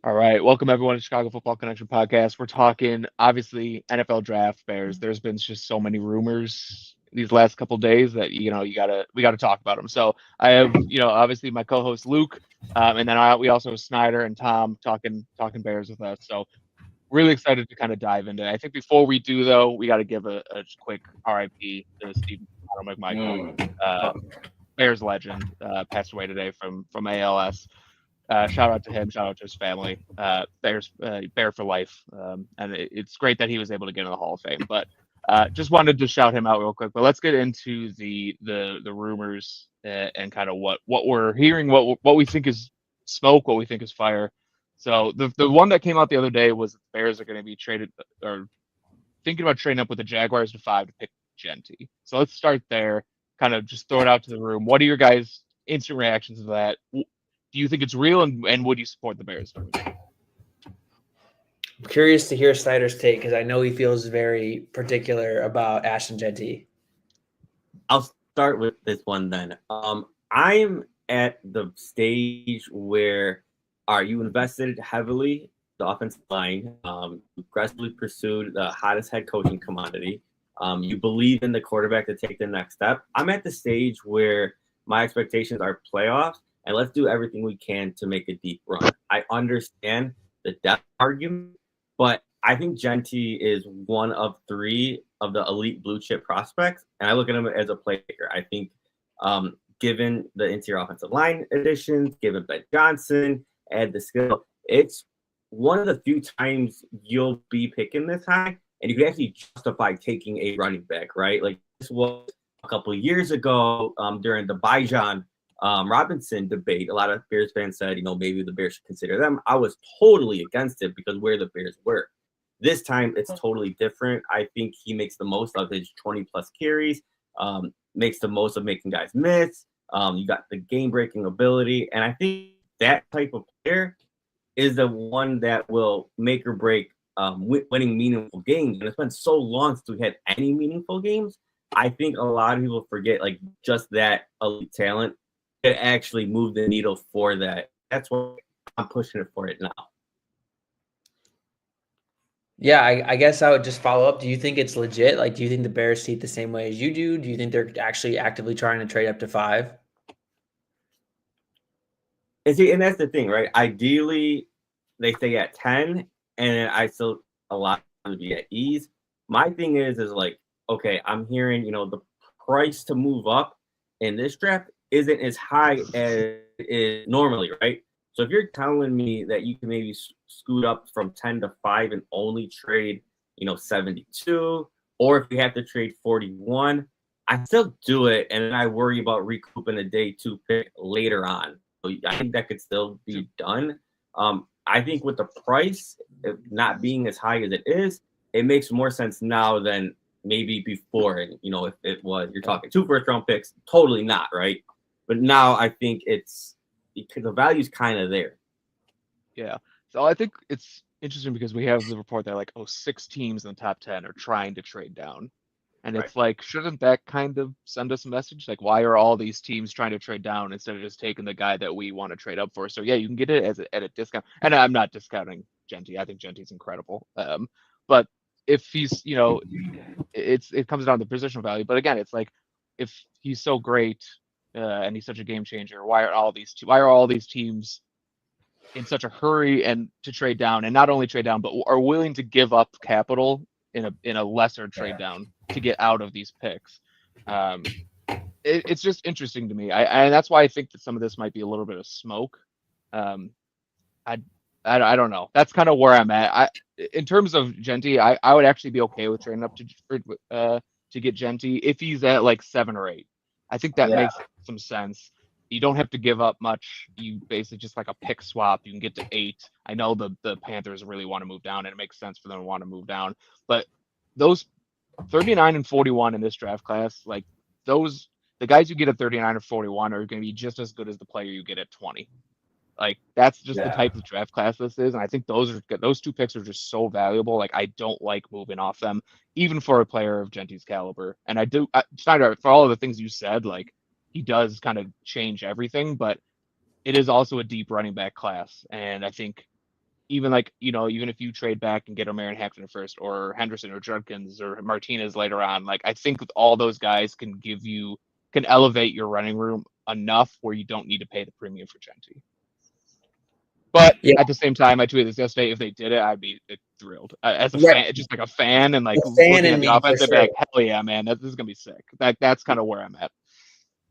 All right, welcome everyone to Chicago Football Connection podcast. We're talking obviously NFL draft Bears. There's been just so many rumors these last couple days that we gotta talk about them. So I have obviously my co-host Luke, and then we also have Snyder and Tom talking Bears with us. So really excited to kind of dive into it. I think before we do though, we got to give a quick RIP to Stephen McMichael, uh, Oh, Bears legend, passed away today from ALS. Shout out to him. Shout out to his family. Bear for life. And it's great that he was able to get in the Hall of Fame. But just wanted to shout him out real quick. But let's get into the rumors and kind of what we're hearing, what we think is smoke, what we think is fire. So the one that came out the other day was the Bears are going to be traded or thinking about trading up with the Jaguars to 5 to pick Genty. So let's start there. Kind of just throw it out to the room. What are your guys' instant reactions to that? Do you think it's real, and would you support the Bears doing it? I'm curious to hear Snyder's take because I know he feels very particular about Ashton Genty. I'll start with this one then. I'm at the stage where are you invested heavily the offensive line, aggressively pursued the hottest head coaching commodity. You believe in the quarterback to take the next step. I'm at the stage where my expectations are playoffs, and let's do everything we can to make a deep run. I understand the depth argument, but I think Genty is one of three of the elite blue chip prospects, and I look at him as a playmaker. I think, given the interior offensive line additions, given Ben Johnson, add the skill, it's one of the few times you'll be picking this high, and you can actually justify taking a running back, right? Like this was a couple of years ago during the Bijan Robinson debate. A lot of Bears fans said, maybe the Bears should consider them. I was totally against it because where the Bears were. This time, it's totally different. I think he makes the most of his 20-plus carries, makes the most of making guys miss. You got the game-breaking ability. And I think that type of player is the one that will make or break winning meaningful games. And it's been so long since we had any meaningful games. I think a lot of people forget, like, just that elite talent could actually move the needle for that. That's why I'm pushing it for it now. Yeah, I guess I would just follow up. Do you think it's legit? Like, do you think the Bears see it the same way as you do? Do you think they're actually actively trying to trade up to 5? And that's the thing, right? Ideally, they stay at 10, and I still allow them to be at ease. My thing is like, okay, I'm hearing, the price to move up in this draft isn't as high as it is normally, right? So if you're telling me that you can maybe scoot up from 10 to 5 and only trade, 72, or if you have to trade 41, I still do it, and then I worry about recouping a day 2 pick later on. So I think that could still be done. I think with the price not being as high as it is, it makes more sense now than maybe before. And, if it was, you're talking 2 first-round picks, totally not, right? But now I think the value's kind of there. Yeah. So I think it's interesting because we have the report that like, 6 teams in the top 10 are trying to trade down. And Right. it's like, shouldn't that kind of send us a message? Like, why are all these teams trying to trade down instead of just taking the guy that we want to trade up for? So yeah, you can get it at a discount. And I'm not discounting Genty. I think Genty's incredible. But if he's, it comes down to positional value. But again, it's like if he's so great and he's such a game changer, why are all these teams in such a hurry and to trade down, and not only trade down, but are willing to give up capital in a lesser trade down to get out of these picks? It's just interesting to me. And that's why I think that some of this might be a little bit of smoke. Um, I, I don't know. That's kind of where I'm at. In terms of Genty, I would actually be okay with trading up to get Genty if he's at like 7 or 8. I think that makes some sense. You don't have to give up much. You basically just like a pick swap. You can get to 8. I know the Panthers really want to move down, and it makes sense for them to want to move down. But those 39 and 41 in this draft class, like the guys you get at 39 or 41 are going to be just as good as the player you get at 20. Like that's just the type of draft class this is, and I think those 2 picks are just so valuable. Like I don't like moving off them, even for a player of Genty's caliber. And Snyder, for all of the things you said, like he does kind of change everything. But it is also a deep running back class. And I think even like, even if you trade back and get O'Marion Hampton first, or Henderson or Judkins or Martinez later on, like I think all those guys can elevate your running room enough where you don't need to pay the premium for Genty. But at the same time, I tweeted this yesterday. If they did it, I'd be thrilled as a fan, just like a fan, and like looking at the offense, I'd be like, hell yeah, man, this is gonna be sick. That's kind of where I'm at.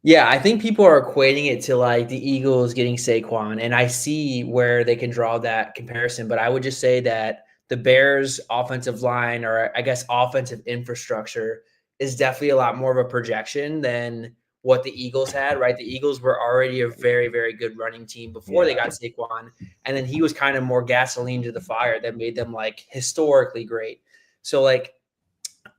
Yeah, I think people are equating it to like the Eagles getting Saquon, and I see where they can draw that comparison. But I would just say that the Bears' offensive line, or I guess offensive infrastructure, is definitely a lot more of a projection than what the Eagles had, right? The Eagles were already a very, very good running team before they got Saquon, and then he was kind of more gasoline to the fire that made them like historically great. So like,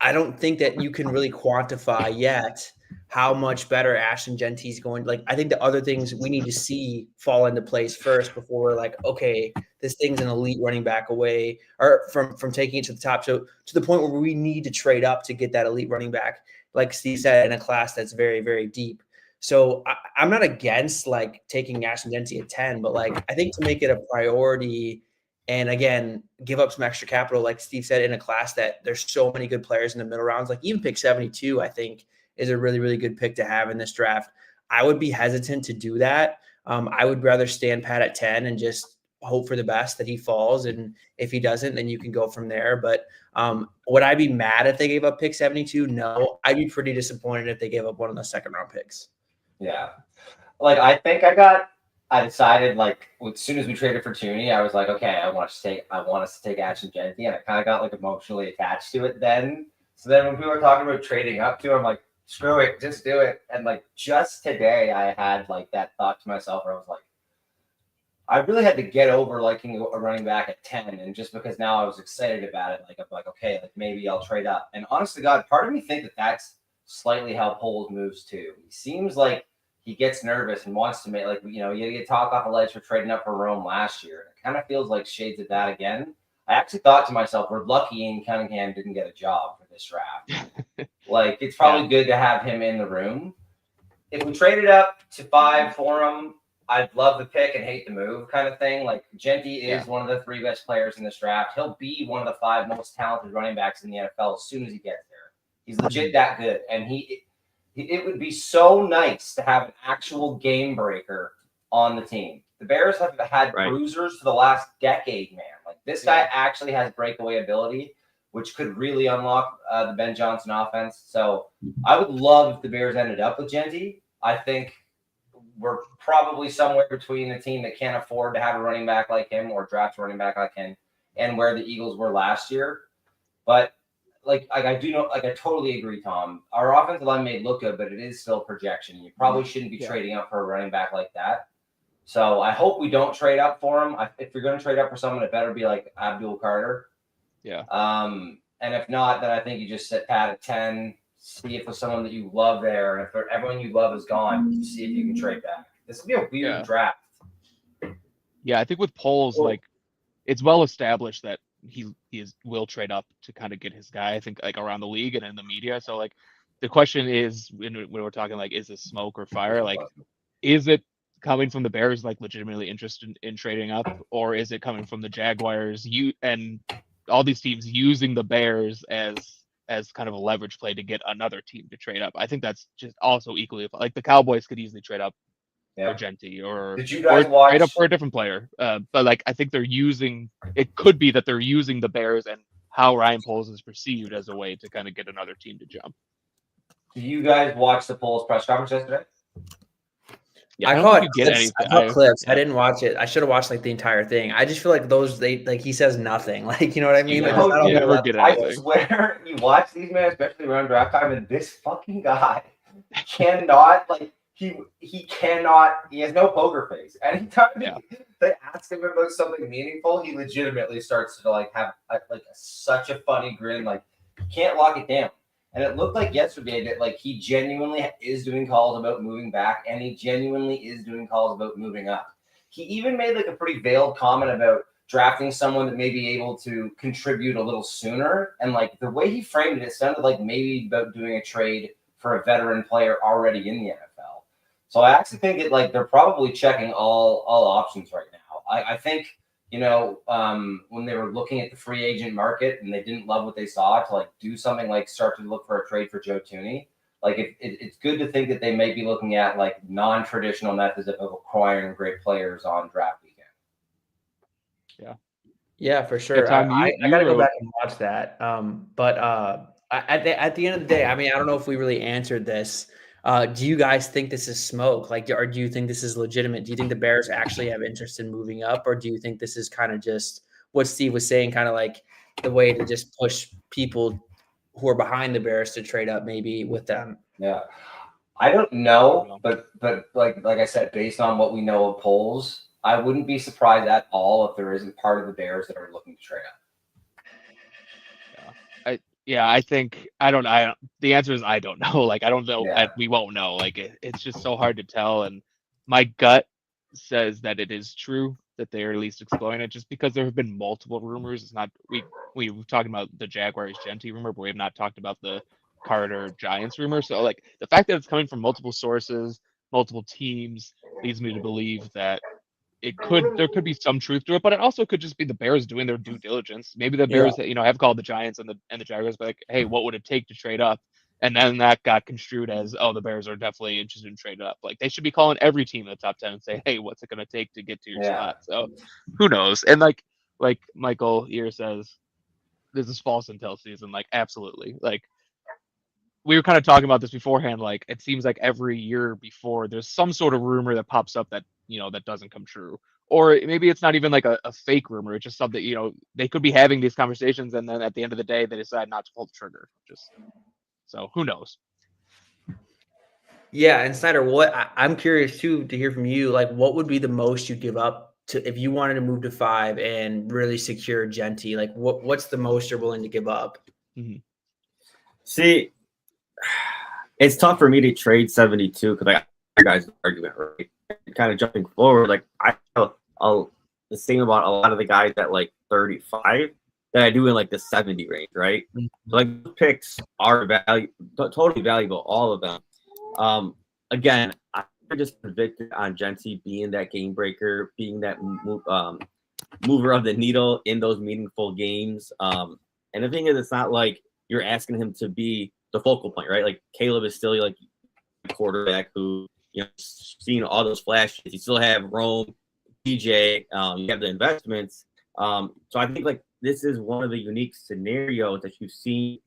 I don't think that you can really quantify yet how much better Ashton Genty's going. Like, I think the other things we need to see fall into place first before we're like, okay, this thing's an elite running back away, or from taking it to the top. So to the point where we need to trade up to get that elite running back, like Steve said, in a class that's very, very deep. So I'm not against like taking Ashton Genty at 10, but like I think to make it a priority and again, give up some extra capital, like Steve said, in a class that there's so many good players in the middle rounds, like even pick 72, I think is a really, really good pick to have in this draft. I would be hesitant to do that. I would rather stand pat at 10 and just hope for the best that he falls. And if he doesn't, then you can go from there. But would I be mad if they gave up pick 72? No, I'd be pretty disappointed if they gave up one of the second round picks. Yeah. Like, I think I decided, like, as soon as we traded for Tooney, I was like, okay, I want us to take Ashton Genty, and I kind of got like emotionally attached to it then. So then when people were talking about trading up to, I'm like, screw it, just do it. And like just today, I had like that thought to myself where I was like, I really had to get over liking a running back at 10, and just because now I was excited about it, like I'm like, okay, like maybe I'll trade up. And honest to God, part of me think that that's slightly how Poles moves too. He seems like he gets nervous and wants to make, like, you get talk off the ledge for trading up for Rome last year. It kind of feels like shades of that again. I actually thought to myself, we're lucky Ian Cunningham didn't get a job for this draft. Like, it's probably good to have him in the room. If we traded up to 5 for him, I'd love the pick and hate the move kind of thing. Like, Genty is one of the 3 best players in this draft. He'll be one of the 5 most talented running backs in the NFL as soon as he gets there. He's legit that good. And it would be so nice to have an actual game breaker on the team. The Bears have had bruisers for the last decade, man. Like, this guy actually has breakaway ability, which could really unlock the Ben Johnson offense. So I would love if the Bears ended up with Genty. I think we're probably somewhere between a team that can't afford to have a running back like him or draft a running back like him and where the Eagles were last year. But like I do know, like I totally agree, Tom. Our offensive line may look good, but it is still projection. You probably shouldn't be trading up for a running back like that. So I hope we don't trade up for him. If you're going to trade up for someone, it better be like Abdul Carter. Yeah. And if not, then I think you just sit pat at 10, see if there's someone that you love there. And if everyone you love is gone, see if you can trade back. This would be a weird draft. Yeah, I think with Poles, like, it's well established that he will trade up to kind of get his guy, I think, like around the league and in the media. So like the question is, when we're talking like, is this smoke or fire? Like, is it coming from the Bears, like legitimately interested in trading up, or is it coming from the Jaguars and all these teams using the Bears as kind of a leverage play to get another team to trade up? I think that's just also equally, like, the Cowboys could easily trade up for Genty or trade up for a different player. But like, I think it could be that they're using the Bears and how Ryan Poles is perceived as a way to kind of get another team to jump. Did you guys watch the Poles press conference yesterday? Yeah, I caught clips. I didn't watch it. I should have watched like the entire thing. I just feel like he says nothing. Like, you know what I mean? I swear, you watch these, man, especially around draft time, and this fucking guy cannot, like, he cannot. He has no poker face. Anytime they ask him about something meaningful, he legitimately starts to like have such a funny grin. Like, he can't lock it down. And it looked like yesterday that like he genuinely is doing calls about moving back, and he genuinely is doing calls about moving up. He even made like a pretty veiled comment about drafting someone that may be able to contribute a little sooner. And like the way he framed it, it sounded like maybe about doing a trade for a veteran player already in the NFL. So I actually think that like they're probably checking all options right now. I think, you know, when they were looking at the free agent market and they didn't love what they saw, to like do something like start to look for a trade for Joe Thuney. Like it's good to think that they may be looking at like non-traditional methods of acquiring great players on draft weekend. Yeah, for sure. Tom, I you got to go wrote- back and watch that. But at the end of the day, I mean, I don't know if we really answered this. Do you guys think this is smoke? Like, or do you think this is legitimate? Do you think the Bears actually have interest in moving up, or do you think this is kind of just what Steve was saying, kind of like the way to just push people who are behind the Bears to trade up, maybe with them? Yeah. I don't know, but like I said, based on what we know of polls, I wouldn't be surprised at all if there isn't part of the Bears that are looking to trade up. I think I don't. The answer is I don't know. Like I don't know. Yeah. We won't know. Like it's just so hard to tell. And my gut says that it is true that they are at least exploring it, just because there have been multiple rumors. It's not we were talking about the Jaguars Genty rumor, but we have not talked about the Carter Giants rumor. So like the fact that it's coming from multiple sources, multiple teams, leads me to believe that there could be some truth to it, but it also could just be the Bears doing their due diligence. Maybe the Bears, have called the Giants and the Jaguars, but like, hey, what would it take to trade up? And then that got construed as, oh, the Bears are definitely interested in trading up. Like they should be calling every team in the top 10 and say, hey, what's it going to take to get to your spot? So who knows? And like Michael here says, this is false until season. Like absolutely. Like we were kind of talking about this beforehand. Like it seems like every year before there's some sort of rumor that pops up that that doesn't come true, or maybe it's not even like a fake rumor. It's just something they could be having these conversations, and then at the end of the day they decide not to pull the trigger. So who knows? Yeah, and Snyder, I'm curious too to hear from you. Like, what would be the most you'd give up to if you wanted to move to 5 and really secure Genty? Like, what's the most you're willing to give up? Mm-hmm. See, it's tough for me to trade 72 because I got your guys' argument right. Kind of jumping forward, like I'll the same about a lot of the guys at like 35 that I do in like the 70 range, right? Mm-hmm. So like picks are totally valuable, all of them. Again, I'm just convicted on Genty being that game breaker, being that mover of the needle in those meaningful games. And the thing is, it's not like you're asking him to be the focal point, right? Like Caleb is still like a quarterback who seeing all those flashes. You still have Rome, DJ. You have the investments. So I think like this is one of the unique scenarios that you've seen,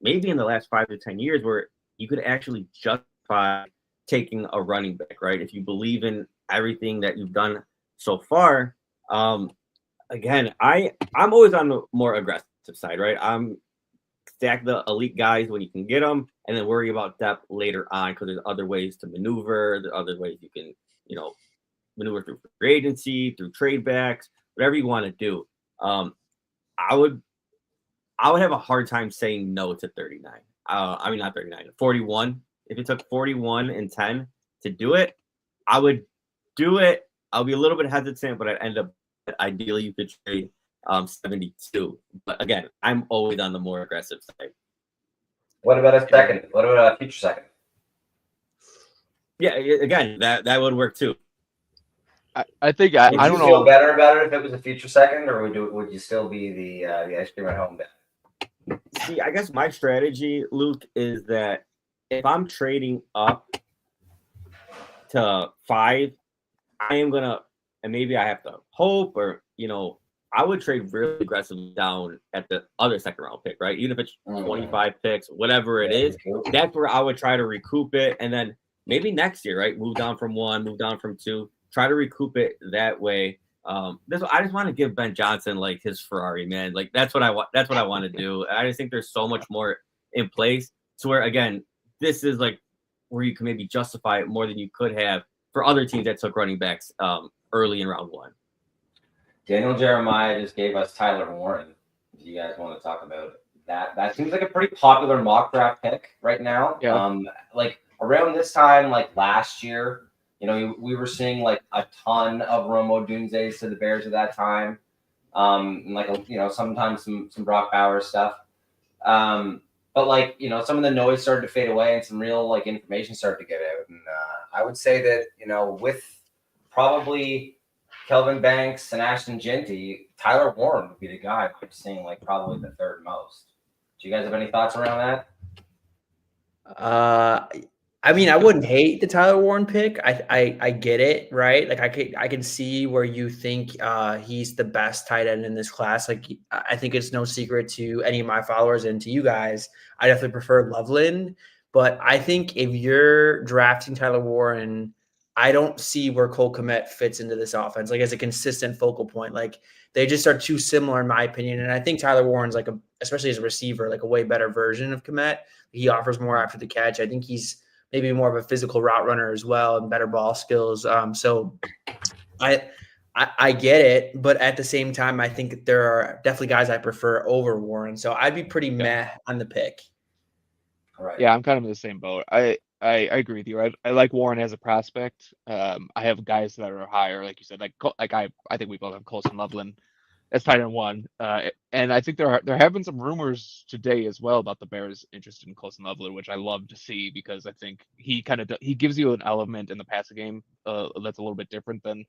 maybe in the last 5 to 10 years where you could actually justify taking a running back, right? If you believe in everything that you've done so far. Again, I'm always on the more aggressive side, right? I'm stack the elite guys when you can get them, and then worry about depth later on because there's other ways to maneuver. There are other ways you can, maneuver through free agency, through trade backs, whatever you want to do. I would have a hard time saying no to 39. I mean, not 39, 41. If it took 41 and 10 to do it, I would do it. I'll be a little bit hesitant, but I'd end up ideally you could trade 72. But again, I'm always on the more aggressive side. What about a second? What about a future second? Yeah, again, that would work too. I think I don't know. Would you feel better about it if it was a future second, or would you still be the ice cream at home bet? See, I guess my strategy, Luke, is that if I'm trading up to 5, I am gonna, and maybe I have to hope, or I would trade really aggressively down at the other second round pick, right? Even if it's 25 picks, whatever it is, that's where I would try to recoup it. And then maybe next year, right? Move down from 1, move down from 2, try to recoup it that way. I just want to give Ben Johnson like his Ferrari, man. Like that's what I want. That's what I want to do. I just think there's so much more in place to where, again, this is like where you can maybe justify it more than you could have for other teams that took running backs early in round 1. Daniel Jeremiah just gave us Tyler Warren. Do you guys want to talk about that? That seems like a pretty popular mock draft pick right now. Yeah. Like around this time, like last year, we were seeing like a ton of Romo Dunzeys to the Bears at that time. And like sometimes some Brock Bowers stuff. But But like, you know, some of the noise started to fade away and some real like information started to get out. And I would say that, you know, with probably Kelvin Banks and Ashton Genty, Tyler Warren would be the guy I'm seeing like probably the third most. Do you guys have any thoughts around that? I mean, I wouldn't hate the Tyler Warren pick. I get it, right? Like I can see where you think he's the best tight end in this class. Like I think it's no secret to any of my followers and to you guys. I definitely prefer Loveland, but I think if you're drafting Tyler Warren, I don't see where Cole Kmet fits into this offense, like as a consistent focal point. Like they just are too similar in my opinion. And I think Tyler Warren's like especially as a receiver, like a way better version of Kmet. He offers more after the catch. I think he's maybe more of a physical route runner as well and better ball skills. So I get it, but at the same time, I think there are definitely guys I prefer over Warren. So I'd be pretty meh on the pick. Right. Yeah, I'm kind of in the same boat. I agree with you. I like Warren as a prospect. I have guys that are higher, like you said. Like I think we both have Colson Loveland as tight end 1. And I think there have been some rumors today as well about the Bears interested in Colson Loveland, which I love to see because I think he he gives you an element in the passing game that's a little bit different than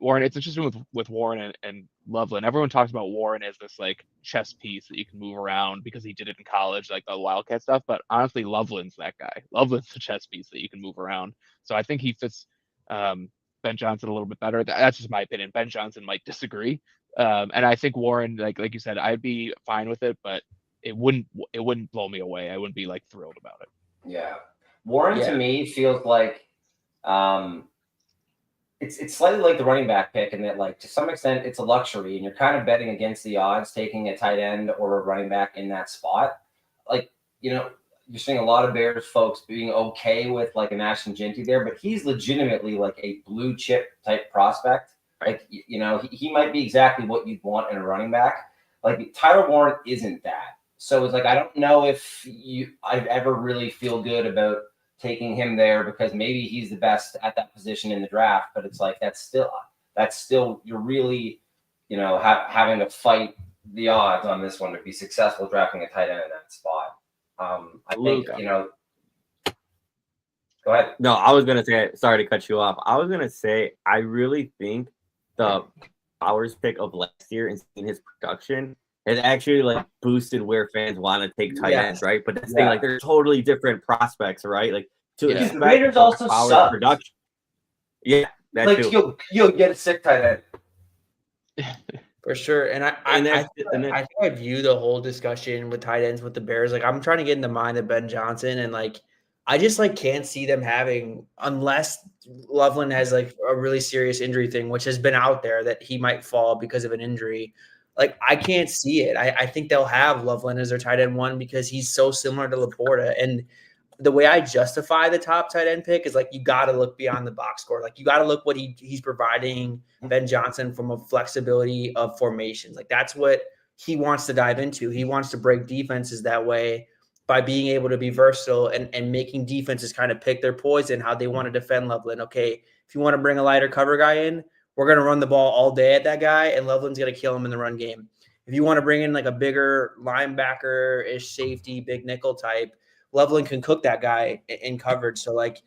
Warren. It's interesting with Warren and Loveland. Everyone talks about Warren as this like chess piece that you can move around because he did it in college, like the Wildcat stuff. But honestly, Loveland's that guy. Loveland's the chess piece that you can move around. So I think he fits Ben Johnson a little bit better. That's just my opinion. Ben Johnson might disagree. And I think Warren, like you said, I'd be fine with it, but it wouldn't blow me away. I wouldn't be like thrilled about it. Yeah. Warren to me feels like it's slightly like the running back pick in that like to some extent it's a luxury and you're kind of betting against the odds taking a tight end or a running back in that spot. Like, you know, you're seeing a lot of Bears folks being okay with like an Ashton Genty there, but he's legitimately like a blue chip type prospect. Like, you know, he might be exactly what you'd want in a running back. Like Tyler Warren isn't that. So it's like, I don't know if I'd ever really feel good about taking him there because maybe he's the best at that position in the draft, but it's like, that's still, you're really, you know, having to fight the odds on this one to be successful drafting a tight end in that spot. I think, you know, go ahead. No, I was going to say, sorry to cut you off. I was going to say, I really think the Powers pick of last year and seeing his production has actually like boosted where fans want to take tight ends, right? But this thing, like, they're totally different prospects, right? Like, to the Raiders also suck. Production. Yeah, that like too. You'll get a sick tight end. For sure. And I think I view the whole discussion with tight ends with the Bears. Like I'm trying to get in the mind of Ben Johnson and like I just like can't see them having unless Loveland has like a really serious injury thing, which has been out there that he might fall because of an injury. Like I can't see it. I think they'll have Loveland as their tight end 1 because he's so similar to Laporta. And the way I justify the top tight end pick is like you got to look beyond the box score. Like you got to look what he's providing Ben Johnson from a flexibility of formations. Like that's what he wants to dive into. He wants to break defenses that way by being able to be versatile and making defenses kind of pick their poison, how they want to defend Loveland. Okay, if you want to bring a lighter cover guy in, we're going to run the ball all day at that guy, and Loveland's going to kill him in the run game. If you want to bring in like a bigger linebacker-ish safety, big nickel type, Loveland can cook that guy in coverage. So like,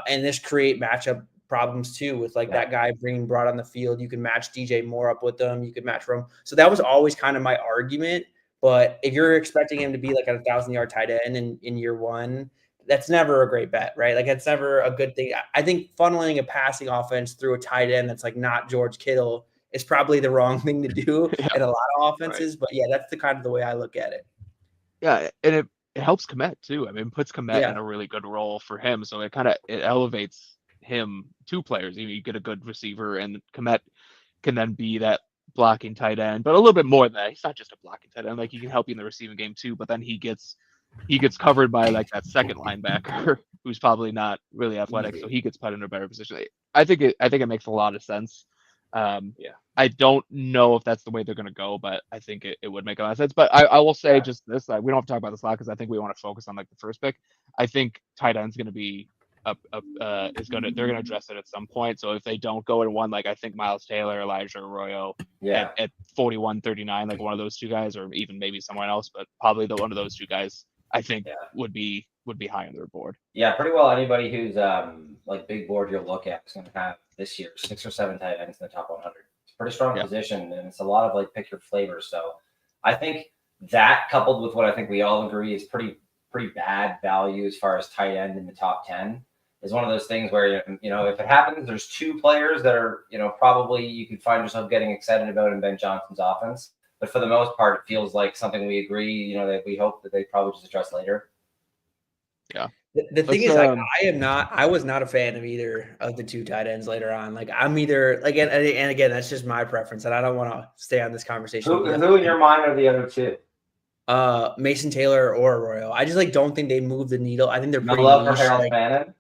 and this create matchup problems too with like that guy being brought on the field. You can match DJ Moore up with them. You could match from. So that was always kind of my argument. But if you're expecting him to be like a 1,000-yard tight end in year 1, that's never a great bet, right? Like that's never a good thing. I think funneling a passing offense through a tight end that's like not George Kittle is probably the wrong thing to do in a lot of offenses. Right. But yeah, that's the kind of the way I look at it. Yeah, and it helps Kmet too. I mean, puts Kmet in a really good role for him. So it elevates him 2 players. You get a good receiver, and Kmet can then be that blocking tight end, but a little bit more than that. He's not just a blocking tight end. Like he can help you in the receiving game too, but then he gets covered by like that second linebacker who's probably not really athletic, so he gets put in a better position. I think it makes a lot of sense. I don't know if that's the way they're going to go, but I think it would make a lot of sense. But I will say just this: we don't have to talk about this a lot because I think we want to focus on like the first pick. I think tight end's going to be they're going to address it at some point. So if they don't go in 1, like I think Miles Taylor, Elijah Arroyo at 41, 39, like one of those 2 guys, or even maybe someone else, but probably one of those 2 guys, I think Yeah. would be high on their board. Yeah, pretty well anybody who's like big board you'll look at is going to have this year 6 or 7 tight ends in the top 100. It's a pretty strong Yeah. position, and it's a lot of like pick your flavor. So I think that coupled with what I think we all agree is pretty bad value as far as tight end in the top 10 is one of those things where, you know, if it happens, there's 2 players that are, you know, probably you could find yourself getting excited about in Ben Johnson's offense. But for the most part, it feels like something we agree, you know, that we hope that they probably just address later. Yeah. The thing Let's, is, like, I was not a fan of either of the 2 tight ends later on. Like, I'm either, like, and again, that's just my preference, and I don't want to stay on this conversation. Who in your mind are the other 2? Mason Taylor or Arroyo. I just, like, don't think they move the needle. I think they're No pretty love for niche. Harold Like, Fannin.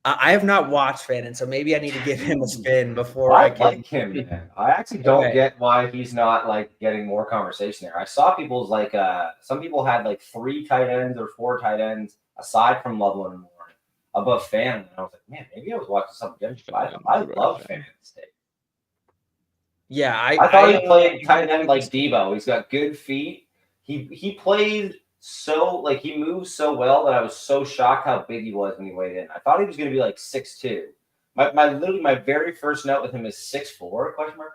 I have not watched Fannin, so maybe I need to give him a spin before I I can. like him, man. I actually don't Okay. get why he's not like getting more conversation there. I saw people's like some people had like 3 tight ends or 4 tight ends aside from Loveland and Warren above Fannin. And I was like, man, maybe I was watching something different. I love Fannin. Yeah, I thought he played tight end like Debo. He's got good feet. He played so like he moves so well that I was so shocked how big he was when he weighed in. I thought he was going to be like 6'2". My very first note with him is 6'4"? Question mark?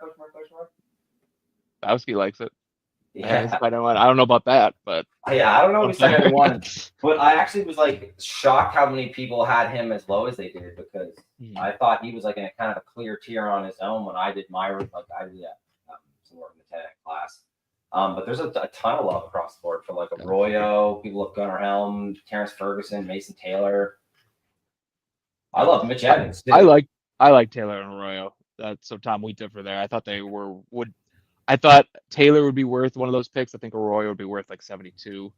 Bowski likes it. Yeah, I don't know about that, but yeah. I don't know if he's like anyone, but I actually was like shocked how many people had him as low as they did because I thought he was like in a kind of a clear tier on his own when I did my some work in the 10 class. But there's a ton of love across the board for like Arroyo, people love Gunnar Helm, Terrence Ferguson, Mason Taylor. I love Mitch Evans too. I like Taylor and Arroyo. So Tom, we differ there. I thought I thought Taylor would be worth one of those picks. I think Arroyo would be worth like 72.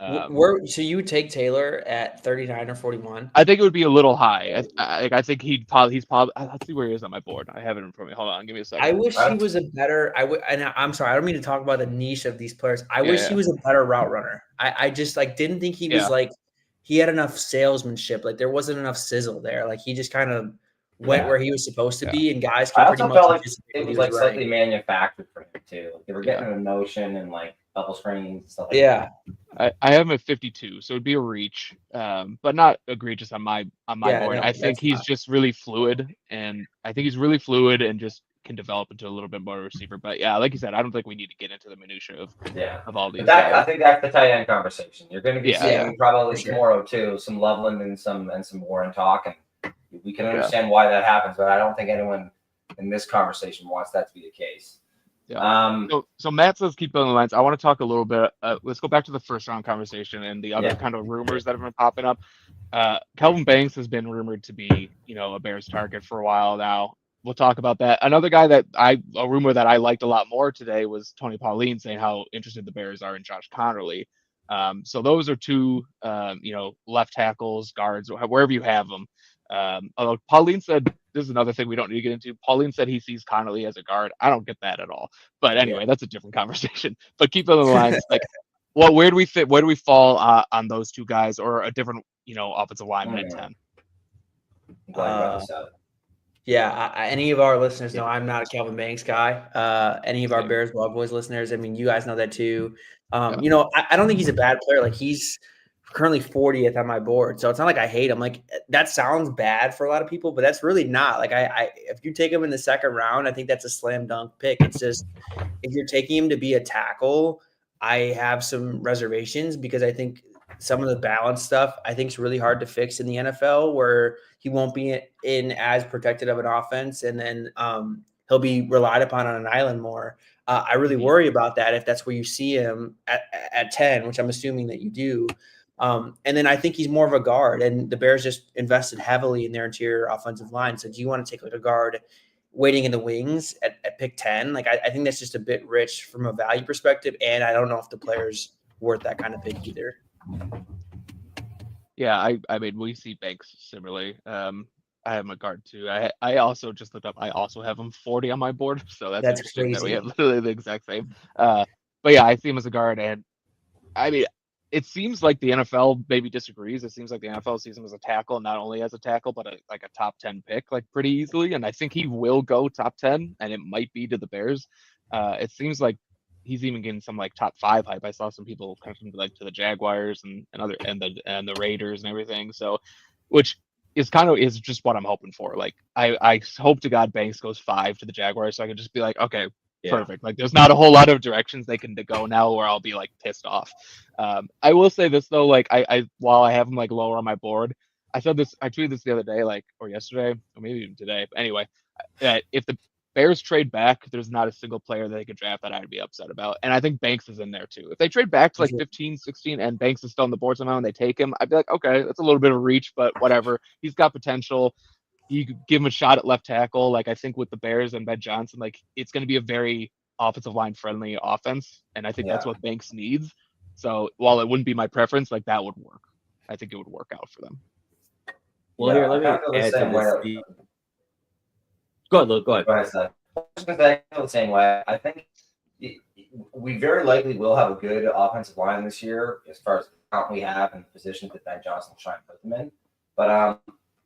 So you would take Taylor at 39 or 41? I think it would be a little high. I think he's probably. Let's see where he is on my board. I have it in front of me. Hold on, give me a second. I wish he was a better. And I'm sorry, I don't mean to talk about the niche of these players. I wish he was a better route runner. I just like didn't think he was like he had enough salesmanship. Like there wasn't enough sizzle there. Like he just kind of went where he was supposed to be, and guys can pretty much felt like anticipate it was what like he slightly manufactured for him too. Like they were getting an emotion and like double screens and stuff like that. I have him at 52, so it'd be a reach, but not egregious on my board. I think he's just really fluid, and just can develop into a little bit more receiver. But yeah, like you said, I don't think we need to get into the minutia of all these. I think that's the tight end conversation. You're going to be seeing probably sure. tomorrow too, some Loveland and some Warren talk, and we can understand why that happens. But I don't think anyone in this conversation wants that to be the case. Yeah. So Matt says keep building the lines. I want to talk a little bit. Let's go back to the first round conversation and the other kind of rumors that have been popping up. Kelvin Banks has been rumored to be, a Bears target for a while now. We'll talk about that. Another guy a rumor that I liked a lot more today was Tony Pauline saying how interested the Bears are in Josh Connerly. So those are 2, left tackles, guards, wherever you have them. Although Pauline said, this is another thing we don't need to get into. Pauline said he sees Connerly as a guard. I don't get that at all. But anyway, that's a different conversation. But keep on the lines. Like, where do we fit? Where do we fall on those 2 guys, or a different, offensive lineman at 10? I'm glad you brought this up. Yeah, any of our listeners know I'm not a Kelvin Banks guy. Any of our Bears Blog Boys listeners, I mean, you guys know that too. I don't think he's a bad player. Like he's currently 40th on my board, so it's not like I hate him. Like that sounds bad for a lot of people, but that's really not. Like I if you take him in the second round, I think that's a slam dunk pick. It's just if you're taking him to be a tackle, I have some reservations because I think some of the balance stuff I think is really hard to fix in the NFL, where he won't be in as protected of an offense, and then he'll be relied upon on an island more. I really worry about that if that's where you see him at 10, which I'm assuming that you do. And then I think he's more of a guard, and the Bears just invested heavily in their interior offensive line. So do you want to take like a guard waiting in the wings at pick 10? Like I think that's just a bit rich from a value perspective, and I don't know if the player's worth that kind of pick either. Yeah, I mean, we see Banks similarly. I have my guard too. I also just looked up. I also have him 40 on my board, so that's interesting crazy. that we have literally the exact same. But yeah, I see him as a guard, and I mean, it seems like the NFL maybe disagrees. It seems like the NFL sees him as a tackle, not only as a tackle, but like a top 10 pick, like pretty easily. And I think he will go top 10, and it might be to the Bears. It seems like he's even getting some like top 5 hype. I saw some people come from like to the Jaguars and the Raiders and everything. So, which is kind of is just what I'm hoping for. Like I hope to God Banks goes 5 to the Jaguars, so I can just be like, okay, Yeah. perfect. Like there's not a whole lot of directions they can go now where I'll be like pissed off. I will say this though, like I while I have him like lower on my board, I tweeted this the other day, like or yesterday, or maybe even today. But anyway, that if the Bears trade back, there's not a single player that they could draft that I'd be upset about. And I think Banks is in there too. If they trade back to like 15, 16 and Banks is still on the board somehow and they take him, I'd be like, okay, that's a little bit of a reach, but whatever. He's got potential. You could give him a shot at left tackle. Like I think with the Bears and Ben Johnson, like it's going to be a very offensive line friendly offense. And I think that's what Banks needs. So while it wouldn't be my preference, like that would work. I think it would work out for them. Well, here, let me add to this. Go ahead, Luke. Go ahead. I was just going to say, I feel the same way. I think we very likely will have a good offensive line this year as far as the count we have and the positions that Ben Johnson will try and put them in. But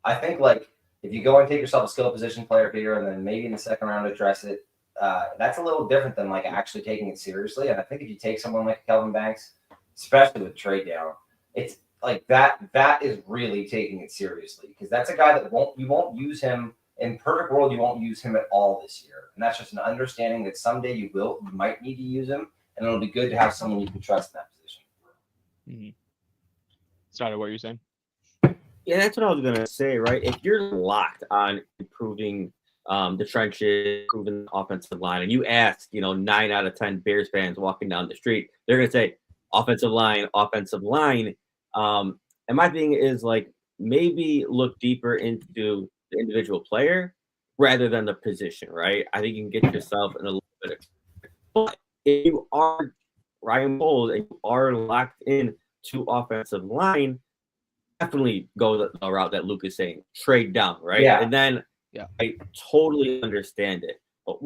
I think, like, if you go and take yourself a skill position player here and then maybe in the second round address it, that's a little different than, like, actually taking it seriously. And I think if you take someone like Kelvin Banks, especially with trade down, it's like that is really taking it seriously because that's a guy that you won't use him. In perfect world, you won't use him at all this year. And that's just an understanding that someday you might need to use him, and it'll be good to have someone you can trust in that position. Mm-hmm. Sorry, what were you saying? Yeah, that's what I was going to say, right? If you're locked on improving the trenches, improving the offensive line, and you ask, 9 out of 10 Bears fans walking down the street, they're going to say, offensive line, offensive line. And my thing is, like, maybe look deeper into the individual player rather than the position, right? I think you can get yourself in a little bit of, but if you are Ryan Poles and you are locked in to offensive line, definitely go the route that Luke is saying, trade down, right? Yeah. And then I totally understand it. But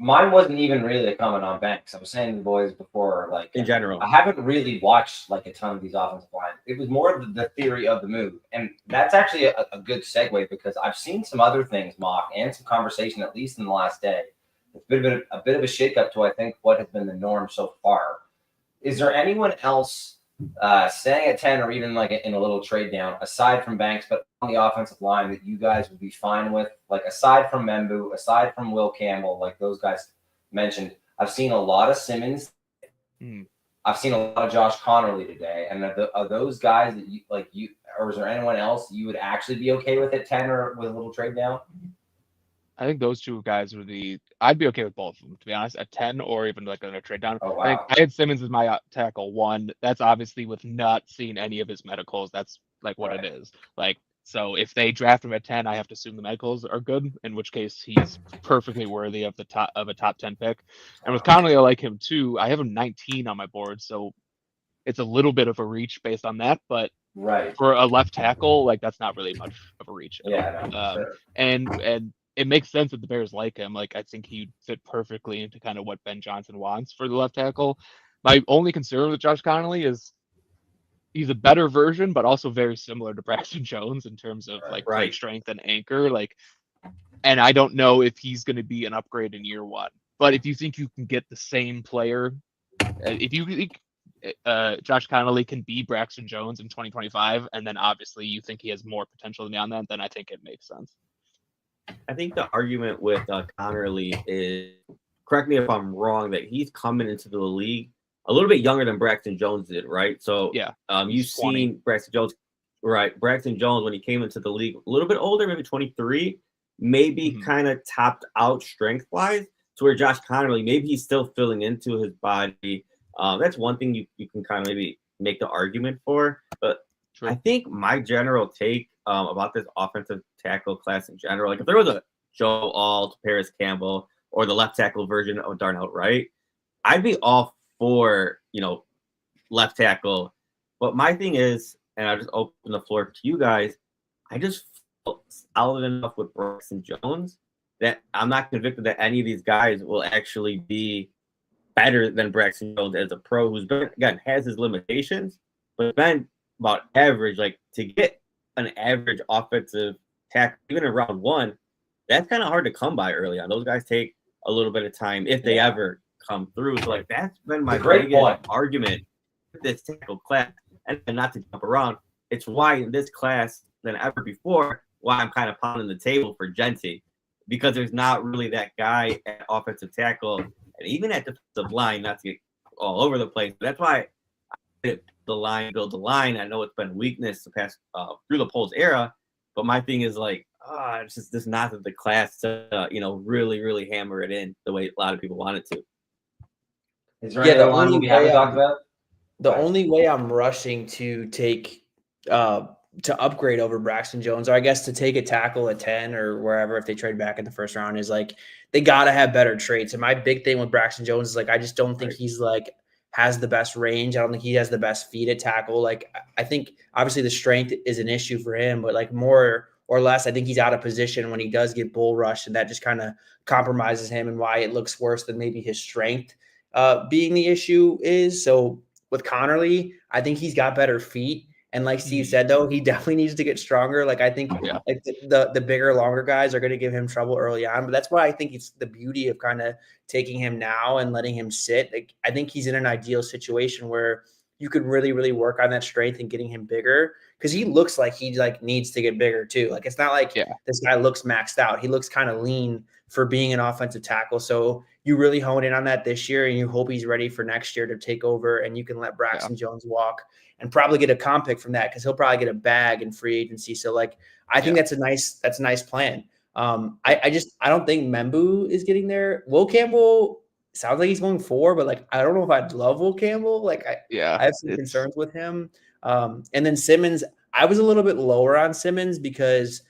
mine wasn't even really a comment on Banks. I was saying to the boys before, like in general, I haven't really watched like a ton of these offensive lines. It was more of the theory of the move, and that's actually a good segue because I've seen some other things mock and some conversation at least in the last day. It's a bit of a shakeup to I think what has been the norm so far. Is there anyone else staying at 10 or even like in a little trade down aside from Banks, but on the offensive line that you guys would be fine with, like aside from Membu, aside from Will Campbell, like those guys mentioned? I've seen a lot of Simmons. I've seen a lot of Josh Connerly today. And are those guys that you or is there anyone else you would actually be okay with at 10 or with a little trade down? I think those two guys I'd be okay with both of them, to be honest, at 10 or even like on a trade down. Oh, wow. I had Simmons as my tackle 1. That's obviously with not seeing any of his medicals. That's like what it is. Like, so if they draft him at 10, I have to assume the medicals are good, in which case he's perfectly worthy of a top 10 pick. And with Connolly, I like him too. I have him 19 on my board, so it's a little bit of a reach based on that, but for a left tackle, like that's not really much of a reach. Sure. And it makes sense that the Bears like him. Like I think he'd fit perfectly into kind of what Ben Johnson wants for the left tackle. My only concern with Josh Connolly is he's a better version, but also very similar to Braxton Jones in terms of like play strength and anchor. Like, and I don't know if he's going to be an upgrade in year 1. But if you think you can get the same player, if you think Josh Connolly can be Braxton Jones in 2025, and then obviously you think he has more potential beyond that, then I think it makes sense. I think the argument with Connerly is, correct me if I'm wrong, that he's coming into the league a little bit younger than Braxton Jones did, right? So you've seen Braxton Jones, right? Braxton Jones, when he came into the league, a little bit older, maybe 23, maybe kind of topped out strength-wise, to where Josh Connerly, maybe he's still filling into his body. That's one thing you can kind of maybe make the argument for. But I think my general take about this offensive tackle class in general, like if there was a Joe Alt, Paris Campbell, or the left tackle version of Darnell Wright, I'd be all for, left tackle. But my thing is, and I'll just open the floor to you guys, I just feel solid enough with Braxton Jones that I'm not convicted that any of these guys will actually be better than Braxton Jones as a pro, who's been, again, has his limitations, but been about average. Like, to get an average offensive tackle, even in round 1, that's kind of hard to come by early on. Those guys take a little bit of time if they ever come through. So like that's been my Great biggest point. argument with this tackle class. And not to jump around, it's why in this class than ever before, why I'm kind of pounding the table for Genty. Because there's not really that guy at offensive tackle and even at defensive line, not to get all over the place. But that's why I build the line. I know it's been a weakness the past through the Poles era, but my thing is like, it's just not the class to really hammer it in the way a lot of people want it to. Is there any other line we haven't talked about? The only way I'm rushing to take to upgrade over Braxton Jones, or I guess to take a tackle at 10 or wherever if they trade back in the first round, is like they gotta have better traits. And my big thing with Braxton Jones is like I just don't think he's like has the best range. I don't think he has the best feet at tackle. Like I think obviously the strength is an issue for him, but like more or less, I think he's out of position when he does get bull rushed, and that just kind of compromises him and why it looks worse than maybe his strength being the issue is. So with Connerly, I think he's got better feet. And like Steve said, though, he definitely needs to get stronger. Like I think like the bigger, longer guys are going to give him trouble early on. But that's why I think it's the beauty of kind of taking him now and letting him sit. Like I think he's in an ideal situation where you could really, really work on that strength and getting him bigger, because he looks like he like needs to get bigger too. Like it's not like this guy looks maxed out. He looks kind of lean for being an offensive tackle. So you really hone in on that this year, and you hope he's ready for next year to take over, and you can let Braxton Jones walk and probably get a comp pick from that, because he'll probably get a bag in free agency. So like I think that's a nice plan. I don't think Membu is getting there. Will Campbell sounds like he's going 4, but like I don't know if I'd love Will Campbell. Like I have some concerns with him. And then Simmons, I was a little bit lower on Simmons because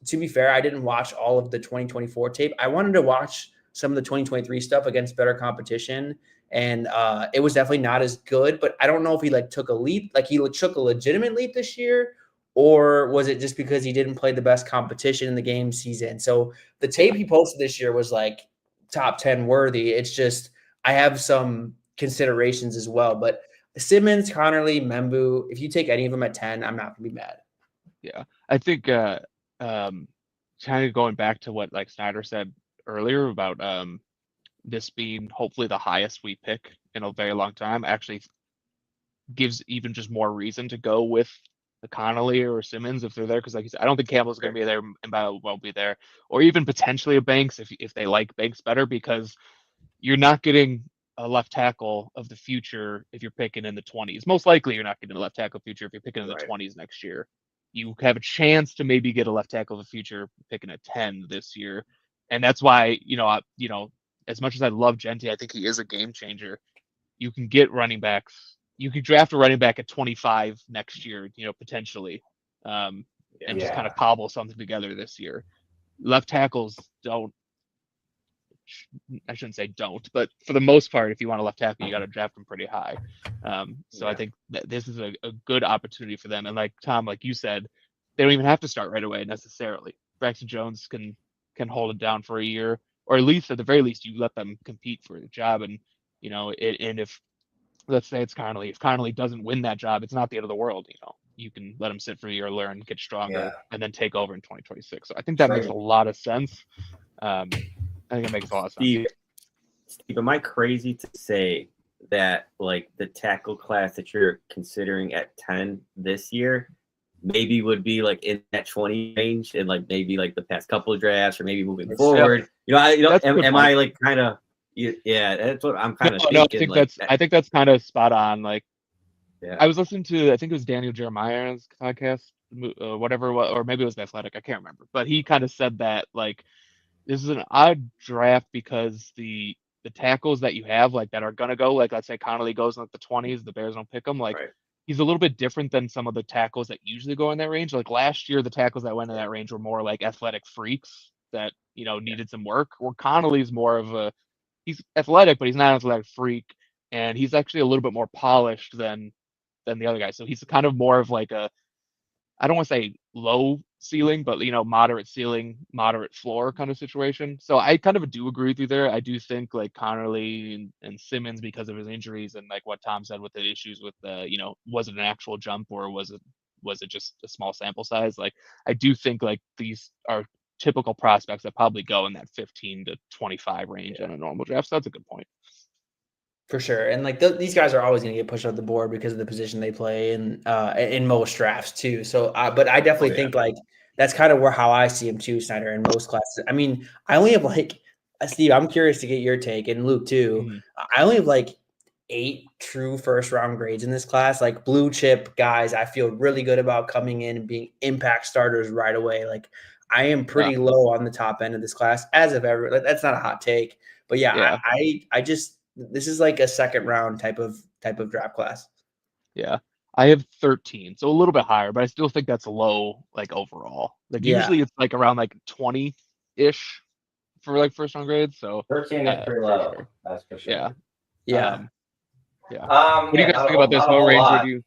to be fair, I didn't watch all of the 2024 tape. I wanted to watch some of the 2023 stuff against better competition. And it was definitely not as good, but I don't know if he like took a leap, like he took a legitimate leap this year, or was it just because he didn't play the best competition in the games he's in? So the tape he posted this year was like top 10 worthy. It's just, I have some considerations as well, but Simmons, Connerly, Membu, if you take any of them at 10, I'm not gonna be mad. Yeah, I think kind of going back to what like Snyder said earlier about this being hopefully the highest we pick in a very long time, actually gives even just more reason to go with the Connolly or Simmons if they're there, because like you said, I don't think Campbell's going to be there and Battle won't be there, or even potentially a Banks if they like Banks better, because you're not getting a left tackle of the future if you're picking in the 20s. Most likely you're not getting a left tackle future if you're picking in the 20s next year. You have a chance to maybe get a left tackle of the future picking at 10 this year. And that's why, as much as I love Genty, I think he is a game changer. You can get running backs. You could draft a running back at 25 next year, potentially, and just kind of cobble something together this year. Left tackles don't. I shouldn't say don't, but for the most part, if you want a left tackle, you got to draft them pretty high. I think that this is a good opportunity for them. And like Tom, like you said, they don't even have to start right away necessarily. Braxton Jones can hold it down for a year, or at least at the very least, you let them compete for the job. And and if let's say it's Connolly, if Connolly doesn't win that job, it's not the end of the world. You can let him sit for a year, learn, get stronger, and then take over in 2026. So I think that makes a lot of sense. I think it makes a lot of sense. Steve, am I crazy to say that like the tackle class that you're considering at 10 this year maybe would be like in that 20 range, and like maybe like the past couple of drafts, or maybe moving forward? Am I like kind of that's what I'm kind of thinking. I think that's kind of spot on. Like I was listening to, I think it was Daniel Jeremiah's podcast, whatever, or maybe it was The Athletic, I can't remember, but he kind of said that like this is an odd draft because the tackles that you have like that are gonna go, like let's say Connolly goes in like the 20s, the Bears don't pick him. Like he's a little bit different than some of the tackles that usually go in that range. Like last year, the tackles that went in that range were more like athletic freaks that needed some work. Where Connolly's more of he's athletic, but he's not an athletic freak, and he's actually a little bit more polished than the other guy. So he's kind of more of like I don't want to say low ceiling, but moderate ceiling, moderate floor kind of situation. So I kind of do agree with you there. I do think like Connerly and Simmons, because of his injuries and like what Tom said with the issues with was it an actual jump or was it just a small sample size? Like I do think like these are typical prospects that probably go in that 15 to 25 range in a normal draft. So that's a good point. For sure. And like these guys are always going to get pushed off the board because of the position they play in most drafts too. So, but I definitely think like that's kind of how I see him too, Snyder, in most classes. I mean, I only have like, Steve, I'm curious to get your take, and Luke too. Mhm. I only have like 8 true first round grades in this class, like blue chip guys I feel really good about coming in and being impact starters right away. Like I am pretty low on the top end of this class as of ever. Like, that's not a hot take, but yeah. I just, this is like a second round type of draft class. Yeah. I have 13, so a little bit higher, but I still think that's low, like overall. Like usually it's like around like 20-ish for like first round grades. So 13 is pretty low. Sure. That's for sure. Yeah. Yeah. What do you guys think about this? What range would you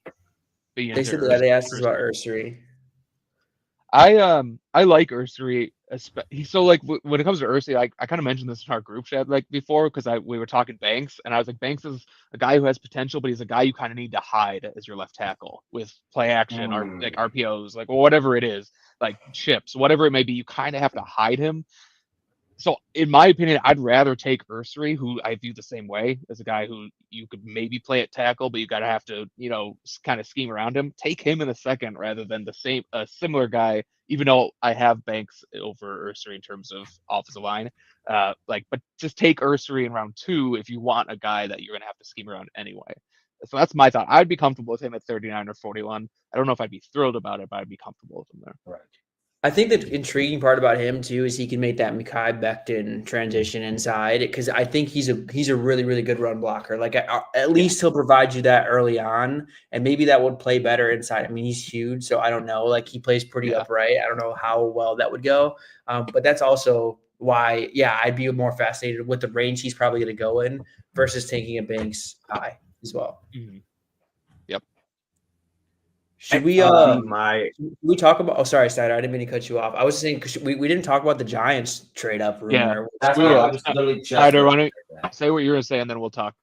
be They into? said that they asked us about Ursary. I like Ursary. So like when it comes to Ursary, I kind of mentioned this in our group chat like before because we were talking Banks, and I was like, Banks is a guy who has potential, but he's a guy you kind of need to hide as your left tackle with play action or like RPOs, like whatever it is, like chips, whatever it may be. You kind of have to hide him. So in my opinion, I'd rather take Ursary, who I view the same way as a guy who you could maybe play at tackle, but you got to have to, kind of scheme around him. Take him in the second rather than a similar guy, even though I have Banks over Ursary in terms of offensive line. But just take Ursary in round 2 if you want a guy that you're going to have to scheme around anyway. So that's my thought. I'd be comfortable with him at 39 or 41. I don't know if I'd be thrilled about it, but I'd be comfortable with him there. Right. I think the intriguing part about him too is he can make that Mekhi Becton transition inside, because I think he's a really, really good run blocker. Like at least he'll provide you that early on, and maybe that would play better inside. I mean, he's huge, so I don't know. Like he plays pretty upright. I don't know how well that would go, but that's also why, I'd be more fascinated with the range he's probably going to go in versus taking a Banks high as well. Mm-hmm. Should we talk about? Oh, sorry, Snyder. I didn't mean to cut you off. I was saying because we didn't talk about the Giants trade up rumor. Yeah, that's what I was literally just. Snyder, why don't you say what you're gonna say, and then we'll talk.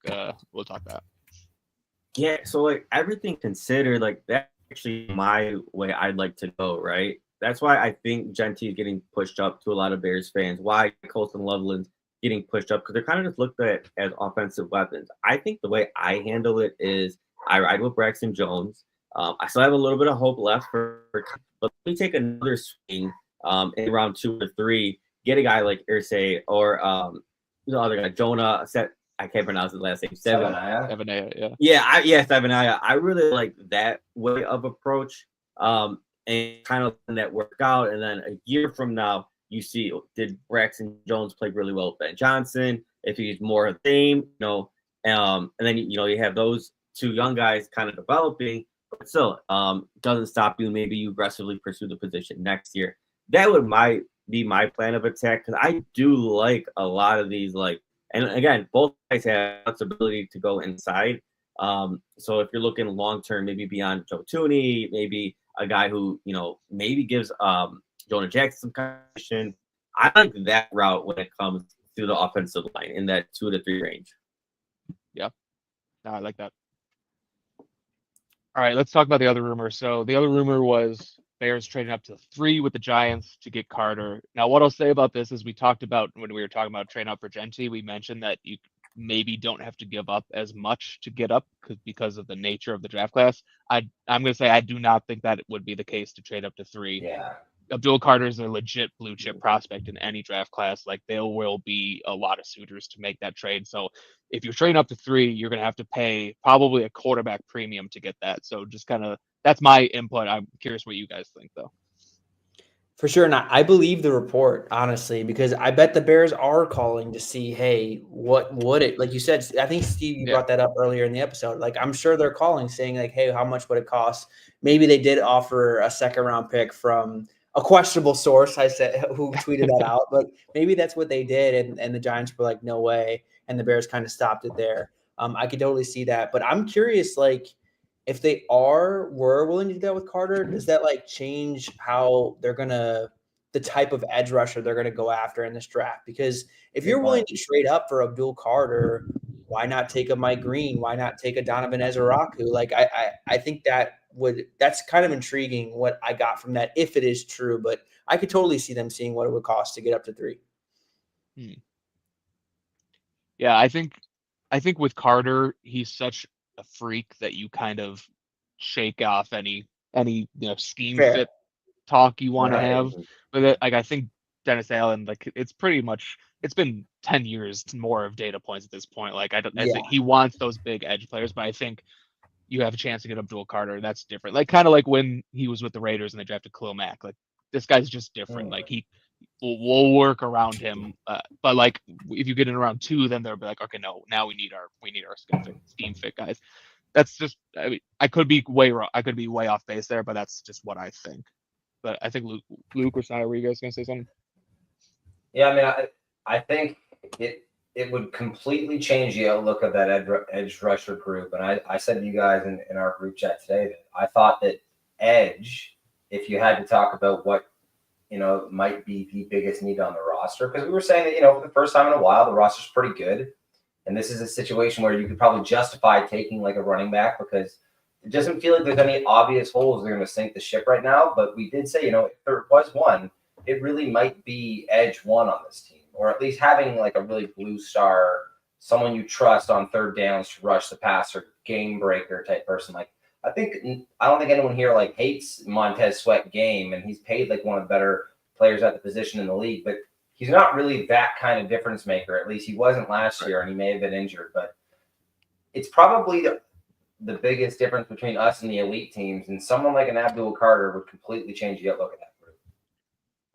We'll talk that. Yeah. So like everything considered, like that's actually my way I'd like to go. Right. That's why I think Genty is getting pushed up to a lot of Bears fans. Why Colston Loveland's getting pushed up, because they're kind of just looked at as offensive weapons. I think the way I handle it is I ride with Braxton Jones. I still have a little bit of hope left but let me take another swing in round 2 or 3. Get a guy like Irsay or the other guy, Jonah. I can't pronounce his last name. Savaiinaea, Savaiinaea. I really like that way of approach, and kind of letting that work out. And then a year from now, you see, did Braxton Jones play really well with Ben Johnson? If he's more a theme, and then you have those 2 young guys kind of developing. But still, doesn't stop you. Maybe you aggressively pursue the position next year. That would be my plan of attack, because I do like a lot of these. And again, both guys have flexibility to go inside. So if you're looking long term, maybe beyond Joe Thuney, maybe a guy who maybe gives Jonah Jackson some competition. I like that route when it comes to the offensive line in that 2 to 3 range. Yeah, no, I like that. All right, let's talk about the other rumor. So the other rumor was Bears trading up to 3 with the Giants to get Carter. Now, what I'll say about this is we talked about when we were talking about trading up for Genty, we mentioned that you maybe don't have to give up as much to get up because of the nature of the draft class. I'm going to say I do not think that it would be the case to trade up to 3. Yeah. Abdul Carter is a legit blue chip prospect in any draft class. Like there will be a lot of suitors to make that trade. So if you're trading up to 3, you're going to have to pay probably a quarterback premium to get that. So just that's my input. I'm curious what you guys think though. For sure. And I believe the report, honestly, because I bet the Bears are calling to see, hey, what would it, like you said, I think Steve, you brought that up earlier in the episode. Like, I'm sure they're calling saying like, hey, how much would it cost? Maybe they did offer a 2nd round pick from a questionable source, I said, who tweeted that out, but maybe that's what they did. And the Giants were like, no way. And the Bears kind of stopped it there. I could totally see that, but I'm curious, like, if they were willing to do that with Carter, does that like change how they're the type of edge rusher they're gonna go after in this draft? Because if you're willing to trade up for Abdul Carter, why not take a Mike Green? Why not take a Donovan Ezeraku? Like I think that that's kind of intriguing what I got from that, if it is true, but I could totally see them seeing what it would cost to get up to 3. Yeah, I think with Carter, he's such a freak that you kind of shake off any scheme Fair. fit talk you want to Right. have. But I think Dennis Allen, like it's pretty much it's been 10 years more of data points at this point. Like I Yeah. think he wants those big edge players, but I think you have a chance to get Abdul Carter. That's different. Like kind of like when he was with the Raiders and they drafted Khalil Mack. Like this guy's just different. Like we'll work around him. But like if you get in around 2, then they'll be like, okay, no, now we need our scheme fit guys. That's just I could be way wrong. I could be way off base there, but that's just what I think. But I think Luke or Sai, were you guys gonna say something? Yeah, I mean, I think it would completely change the outlook of that edge rusher group. And I said to you guys in our group chat today that I thought that edge, if you had to talk about what, might be the biggest need on the roster, because we were saying that, for the first time in a while, the roster's pretty good. And this is a situation where you could probably justify taking like a running back because it doesn't feel like there's any obvious holes that are going to sink the ship right now. But we did say, if there was one, it really might be edge one on this team, or at least having like a really blue star, someone you trust on third downs to rush the passer, game breaker type person. Like I don't think anyone here like hates Montez Sweat game, and he's paid like one of the better players at the position in the league, but he's not really that kind of difference maker. At least he wasn't last year, and he may have been injured, but it's probably the biggest difference between us and the elite teams, and someone like an Abdul Carter would completely change the outlook of that group.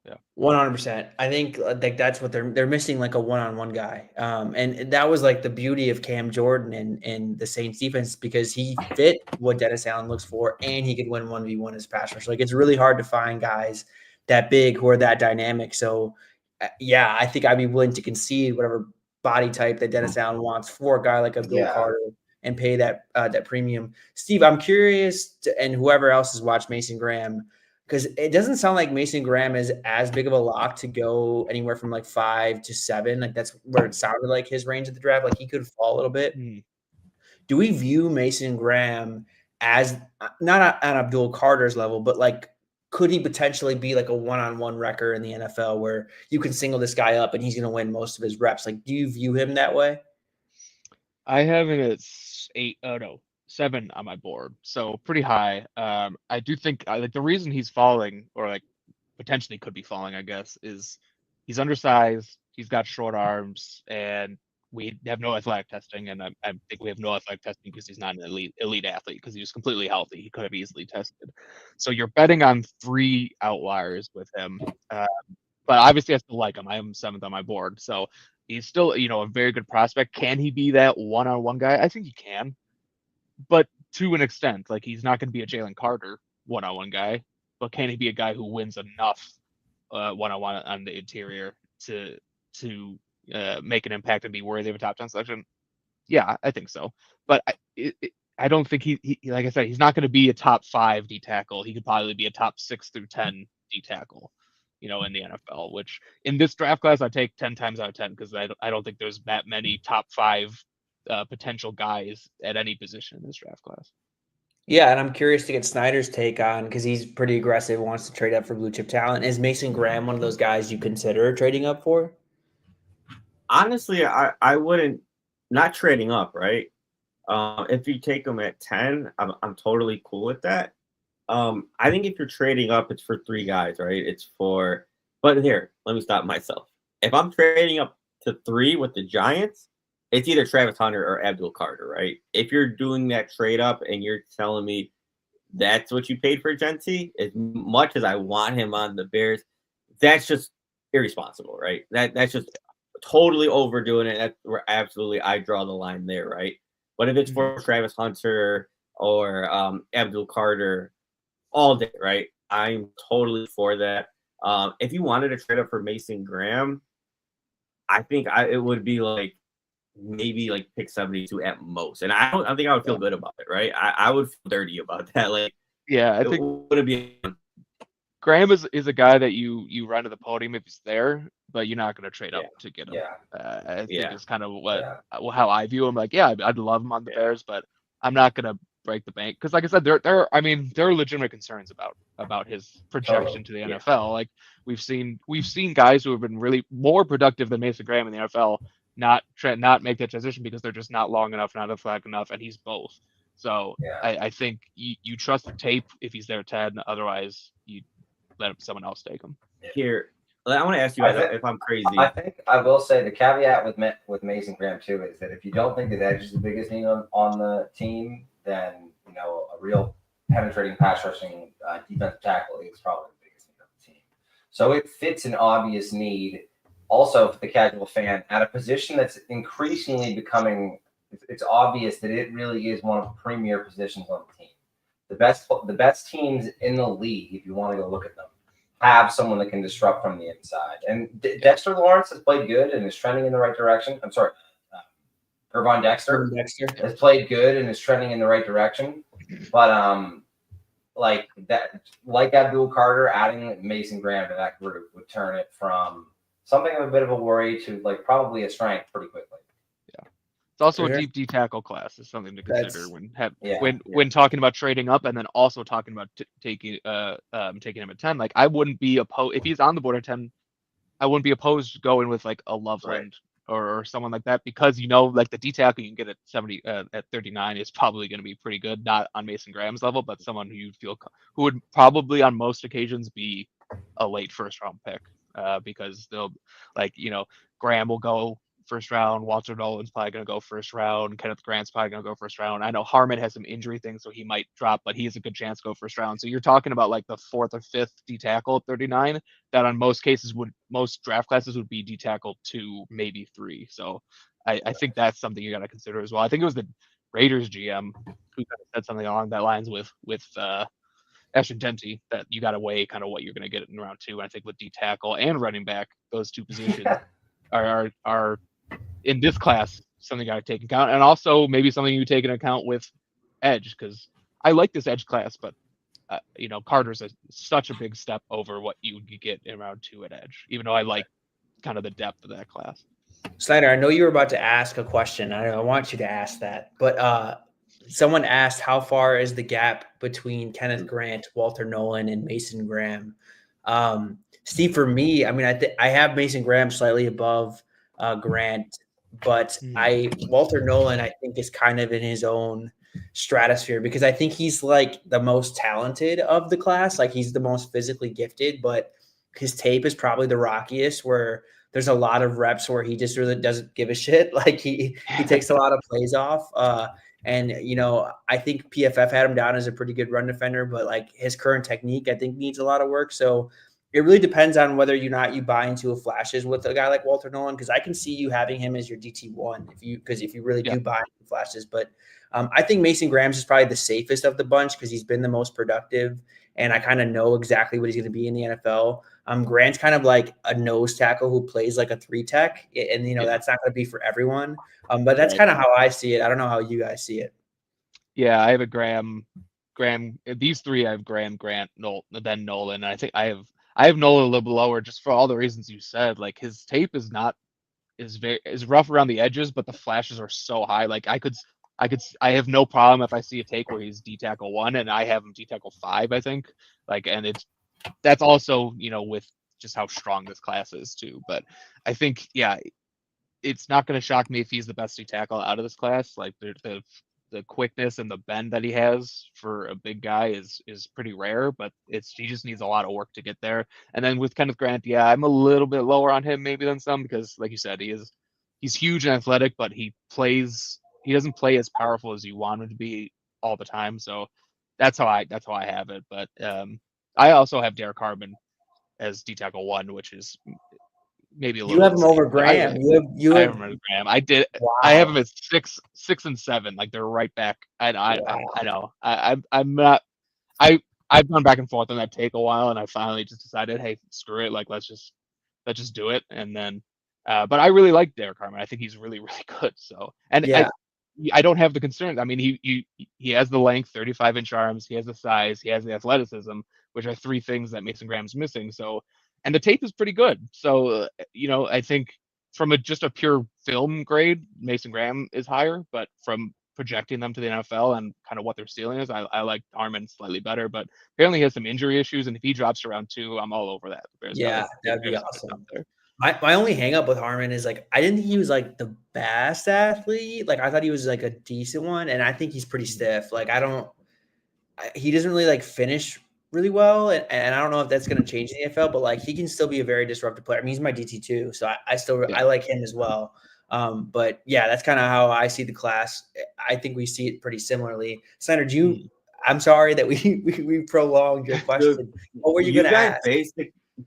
Yeah, 100%. I think like that's what they're missing, like a one-on-one guy. And that was like the beauty of Cam Jordan and the Saints defense, because he fit what Dennis Allen looks for, and he could win 1v1 as pass rush. Like it's really hard to find guys that big who are that dynamic. So yeah, I think I'd be willing to concede whatever body type that Dennis Allen wants for a guy like Abdul Carter and pay that premium. Steve, I'm curious, and whoever else has watched Mason Graham, because it doesn't sound like Mason Graham is as big of a lock to go anywhere from like 5 to 7. Like that's where it sounded like his range of the draft. Like he could fall a little bit. Do we view Mason Graham as not on Abdul Carter's level, but like could he potentially be like a one-on-one wrecker in the NFL where you can single this guy up and he's going to win most of his reps? Like, do you view him that way? I have him at 7 on my board, so pretty high. I do think like the reason he's falling, or like potentially could be falling, I guess, is he's undersized, he's got short arms, and we have no athletic testing. And I think we have no athletic testing because he's not an elite athlete, because he was completely healthy. He could have easily tested. So you're betting on 3 outliers with him. But obviously I still like him. I am 7th on my board, so he's still, a very good prospect. Can he be that one-on-one guy? I think he can, but to an extent. Like he's not going to be a Jalen Carter one-on-one guy, but can he be a guy who wins enough one-on-one on the interior to make an impact and be worthy of a top 10 selection? Yeah, I think so. But I don't think he like I said, he's not going to be a top 5 D tackle. He could probably be a top 6 through 10 D tackle, in the NFL, which in this draft class I take 10 times out of 10, because I don't think there's that many top 5 potential guys at any position in this draft class. Yeah, and I'm curious to get Snyder's take on, because he's pretty aggressive, wants to trade up for blue chip talent. Is Mason Graham one of those guys you consider trading up for? Honestly, I wouldn't, not trading up, right? If you take him at 10, I'm totally cool with that. I think if you're trading up, it's for 3 guys, right? But here, let me stop myself. If I'm trading up to 3 with the Giants, it's either Travis Hunter or Abdul Carter, right? If you're doing that trade up and you're telling me that's what you paid for Genty, as much as I want him on the Bears, that's just irresponsible, right? That's just totally overdoing it. That's where absolutely I draw the line there, right? But if it's for Travis Hunter or Abdul Carter, all day, right? I'm totally for that. If you wanted to trade up for Mason Graham, I think it would be like maybe like pick 72 at most, and I think I would feel good about it, right? I would feel dirty about that. Like, yeah, I think would be. Graham is a guy that you run to the podium if he's there, but you're not going to trade up to get him. I think it's kind of how I view him. Like, yeah, I'd love him on the Bears, but I'm not going to break the bank. Because like I said, there are legitimate concerns about his projection to the Yeah. NFL. Like we've seen guys who have been really more productive than Mason Graham in the NFL not make that transition because they're just not long enough, not athletic enough, and he's both. So Yeah. I think you trust the tape if he's there at 10. Otherwise, you let someone else take him. Here, I want to ask you guys if I'm crazy. I think I will say the caveat with Mason Graham too is that if you don't think that edge is the biggest need on the team, then a real penetrating pass rushing defensive tackle is probably the biggest need on the team. So it fits an obvious need also for the casual fan at a position that's increasingly becoming. It's obvious that it really is one of the premier positions on the team. The best teams in the league, if you want to go look at them, have someone that can disrupt from the inside. And Dexter Lawrence has played good and is trending in the right direction. I'm sorry, Gervon Dexter has played good and is trending in the right direction. But like Abdul Carter, adding Mason Graham to that group would turn it from something of a bit of a worry to like probably a strength pretty quickly. It's also a deep D tackle class is something to consider when talking about trading up, and then also talking about taking him at 10. Like I wouldn't be opposed if he's on the board at 10. I wouldn't be opposed to going with like a Loveland or someone like that because like the D tackle you can get at 70 at 39 is probably going to be pretty good. Not on Mason Graham's level, but someone who who would probably on most occasions be a late first round pick because they'll Graham will go first round. Walter Nolan's probably going to go first round. Kenneth Grant's probably going to go first round. I know Harmon has some injury things, so he might drop, but he has a good chance to go first round. So you're talking about like the 4th or 5th D tackle at 39 that on most draft classes would be D tackle 2, maybe 3. So I think that's something you got to consider as well. I think it was the Raiders GM who kind of said something along that lines with Ashton Denty that you got to weigh kind of what you're going to get in round 2. And I think with D tackle and running back, those two positions are in this class something you got to take into account, and also maybe something you take into account with edge because I like this edge class, but Carter's such a big step over what you get in round 2 at edge. Even though I like kind of the depth of that class. Snyder, I know you were about to ask a question. I want you to ask that, but someone asked how far is the gap between Kenneth Grant, Walter Nolan, and Mason Graham. Steve, for me, I mean, I have Mason Graham slightly above Grant. But Walter Nolan, I think, is kind of in his own stratosphere because I think he's like the most talented of the class. Like he's the most physically gifted, but his tape is probably the rockiest where there's a lot of reps where he just really doesn't give a shit. Like he takes a lot of plays off. And I think PFF had him down as a pretty good run defender, but like his current technique, I think needs a lot of work. So it really depends on whether or not you buy into flashes with a guy like Walter Nolan, because I can see you having him as your DT1 if you really do buy into flashes. But I think Mason Graham's is probably the safest of the bunch because he's been the most productive, and I kind of know exactly what he's going to be in the NFL. Grant's kind of like a nose tackle who plays like a 3 tech, and that's not going to be for everyone. But that's kind of how I see it. I don't know how you guys see it. Yeah, I have a Graham. These 3 I have Graham, Grant, then Nolan. And I think I have Nolan a little bit lower just for all the reasons you said. Like his tape is rough around the edges, but the flashes are so high. Like I have no problem if I see a take where he's D tackle 1 and I have him D tackle 5, I think. Like, and that's also, with just how strong this class is too. But I think, it's not going to shock me if he's the best D tackle out of this class. Like the quickness and the bend that he has for a big guy is pretty rare, but he just needs a lot of work to get there. And then with Kenneth Grant, I'm a little bit lower on him maybe than some because like you said, he's huge and athletic, but he doesn't play as powerful as you want him to be all the time. So that's how I have it. But I also have Derek Harmon as D tackle 1, which is maybe a little. You have him over Graham. I have him over Graham. I did. Wow. I have him at 6 and 7. Like they're right back. I know. I'm not. I've gone back and forth on that take a while, and I finally just decided, hey, screw it. Like let's just do it. And then, but I really like Derek Harmon. I think he's really, really good. So, and I don't have the concerns. I mean, he has the length, 35-inch arms. He has the size. He has the athleticism, which are 3 things that Mason Graham's missing. So. And the tape is pretty good. So, I think from just a pure film grade, Mason Graham is higher, but from projecting them to the NFL and kind of what their ceiling is, I like Harmon slightly better, but apparently he has some injury issues, and if he drops to round 2, I'm all over that. The Bears Yeah, that'd be Bears awesome. there. My only hang up with Harmon is like I didn't think he was like the best athlete. Like I thought he was like a decent one, and I think he's pretty stiff. Like he doesn't really like finish really well, and I don't know if that's going to change in the NFL. But like he can still be a very disruptive player. I mean, he's my DT too, so I like him as well. But yeah, that's kind of how I see the class. I think we see it pretty similarly. Snyder, I'm sorry that we prolonged your question. What were you going to ask?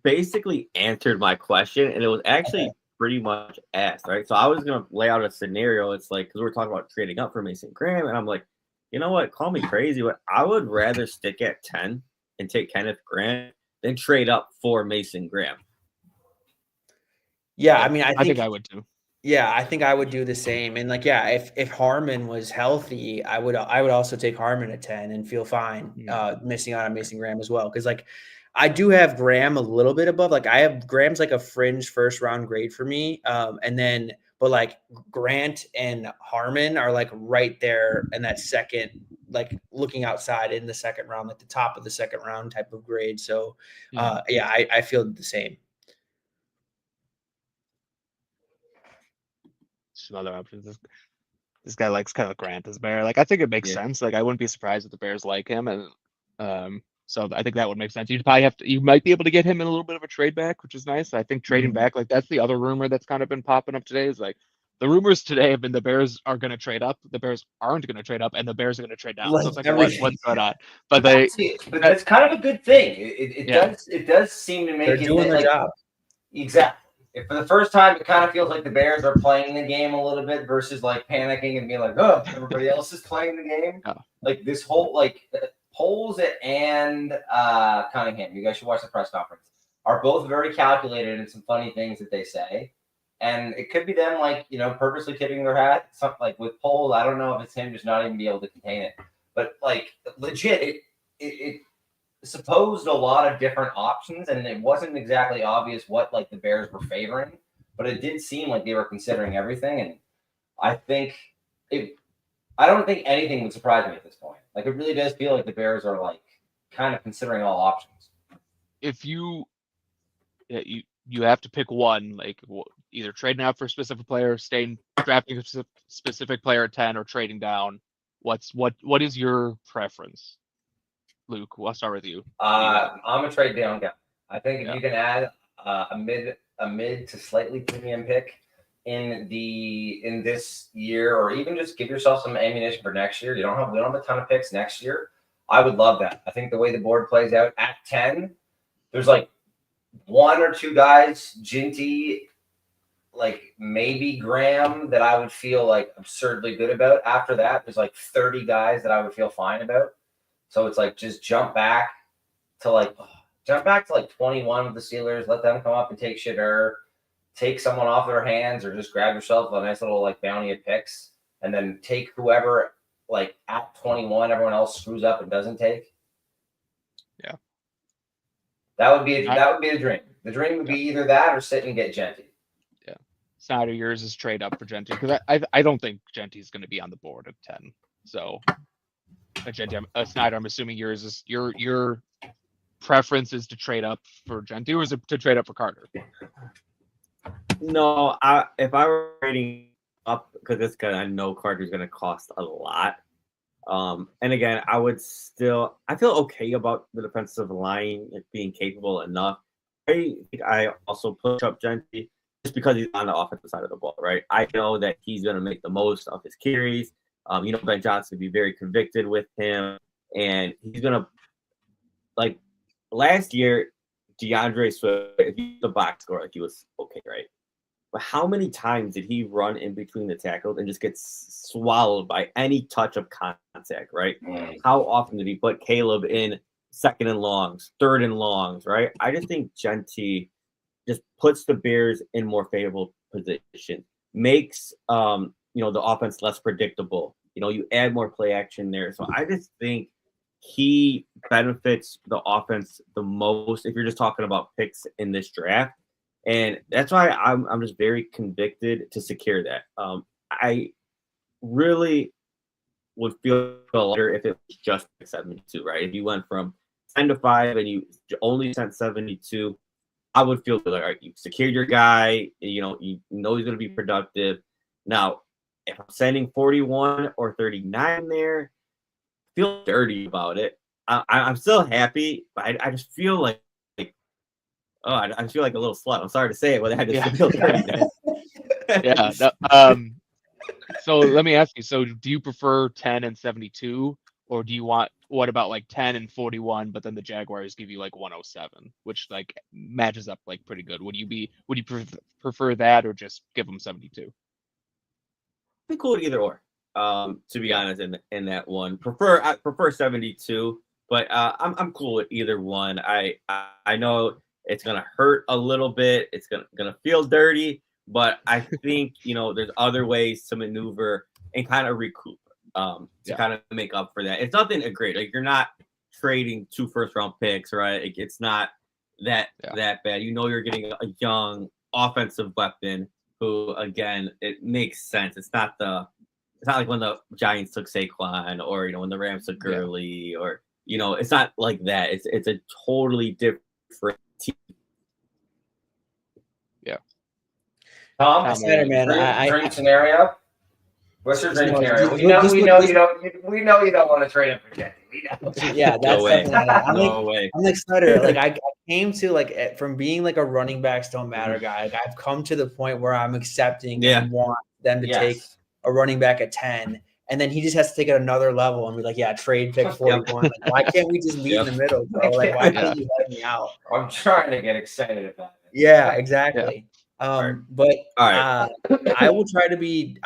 Basically answered my question, and it was actually pretty much asked, right? So I was going to lay out a scenario. It's like, because we're talking about trading up for Mason Graham, and I'm like, you know what? Call me crazy, but I would rather stick at 10 and take Kenneth Grant than trade up for Mason Graham. Yeah, I mean, I think I would too. Yeah, I think I would do the same. And like, yeah, if Harmon was healthy, I would also take Harmon at 10 and feel fine missing out on Mason Graham as well. Because like I do have Graham a little bit above. Like I have Graham's like a fringe first round grade for me. But like Grant and Harmon are like right there in that second, like looking outside in the second round, like the top of the second round type of grade. So I feel the same. Some other options. This guy likes kind of Grant as Bear. Like I think it makes sense. Like I wouldn't be surprised if the Bears like him, and so I think that would make sense. You might be able to get him in a little bit of a trade back, which is nice. I think trading back, like that's the other rumor that's kind of been popping up today. Is like the rumors today have been the Bears are going to trade up, the Bears aren't going to trade up, and the Bears are going to trade down. So it's like what's going on? But that's kind of a good thing. It does seem to make they're doing their job. Exactly. If for the first time, it kind of feels like the Bears are playing the game a little bit versus like panicking and being like, oh, everybody else is playing the game. Yeah. Like this whole Poles and Cunningham, you guys should watch the press conference, are both very calculated in some funny things that they say. And it could be them purposely tipping their hat. Something like with Poles, I don't know if it's him just not even be able to contain it. But like legit, it supposed a lot of different options, and it wasn't exactly obvious what like the Bears were favoring, but it did seem like they were considering everything. And I don't think anything would surprise me at this point. Like it really does feel like the Bears are like kind of considering all options. If you have to pick one, like either trading out for a specific player, drafting a specific player at 10, or trading down. What is your preference? Luke, I'll start with you. I'm a trade down guy. I think if you can add a mid to slightly premium pick in this year, or even just give yourself some ammunition for next year. We don't have a ton of picks next year. I would love that. I think the way the board plays out at 10, there's like one or two guys, Ginty, like maybe Graham, that I would feel like absurdly good about. After that, there's like 30 guys that I would feel fine about. So it's like just jump back to like 21 with the Steelers. Let them come up and take shit, or take someone off their hands, or just grab yourself a nice little like bounty of picks, and then take whoever like at 21 everyone else screws up and doesn't take. Yeah, that would be the dream. The dream would be either that or sit and get Genty. Yeah, Snyder, yours is trade up for Genty, because I don't think Genty's going to be on the board at 10. So. Snyder, I'm assuming yours is your preference is to trade up for Genty, or is it to trade up for Carter? No, if I were trading up, because I know Carter's going to cost a lot. And again, I feel okay about the defensive line being capable enough. I think I also push up Genty just because he's on the offensive side of the ball, right? I know that he's going to make the most of his carries. Ben Johnson would be very convicted with him, and he's gonna, like last year, DeAndre Swift, if he's the box score, like he was okay, right? But how many times did he run in between the tackles and just get swallowed by any touch of contact, right? How often did he put Caleb in second and longs, third and longs, right? I just think Genty just puts the Bears in more favorable position, makes the offense less predictable. You add more play action there. So I just think he benefits the offense the most if you're just talking about picks in this draft. And that's why I'm just very convicted to secure that. I really would feel lighter if it was just 72, right? If you went from 10 to 5 and you only sent 72, I would feel like, all right, you secured your guy, you know he's going to be productive. Now, if I'm sending 41 or 39 there, I feel dirty about it. I'm still happy, but I just feel like oh, I feel like a little slut. I'm sorry to say it, but I just feel dirty there. Yeah. So let me ask you. So do you prefer 10 and 72, or do you what about like 10 and 41, but then the Jaguars give you like 107, which like matches up like pretty good? Would you prefer that, or just give them 72? Be cool with either or. To be honest, in that one, I prefer 72, but I'm cool with either one. I know it's gonna hurt a little bit. It's gonna feel dirty, but I think there's other ways to maneuver and kind of recoup to kind of make up for that. It's nothing great. Like, you're not trading 2 first-round picks, right? Like, it's not that bad. You're getting a young offensive weapon who, again, it makes sense. It's not like when the Giants took Saquon, or when the Rams took Gurley, or it's not like that. It's a totally different team. Yeah. Tom, dream scenario. What's your dream scenario? We know you don't want to trade him for Jesse. We know. Yeah, that's definitely. No way. I'm like Snyder. Like, I came to from being like a running backs don't matter guy. Like, I've come to the point where I'm accepting and want them to take a running back at 10, and then he just has to take it another level and be like, trade pick 41. Like, why can't we just meet in the middle, bro? Like, why can't you let me out? I'm trying to get excited about it. Yeah, exactly. But I will try to be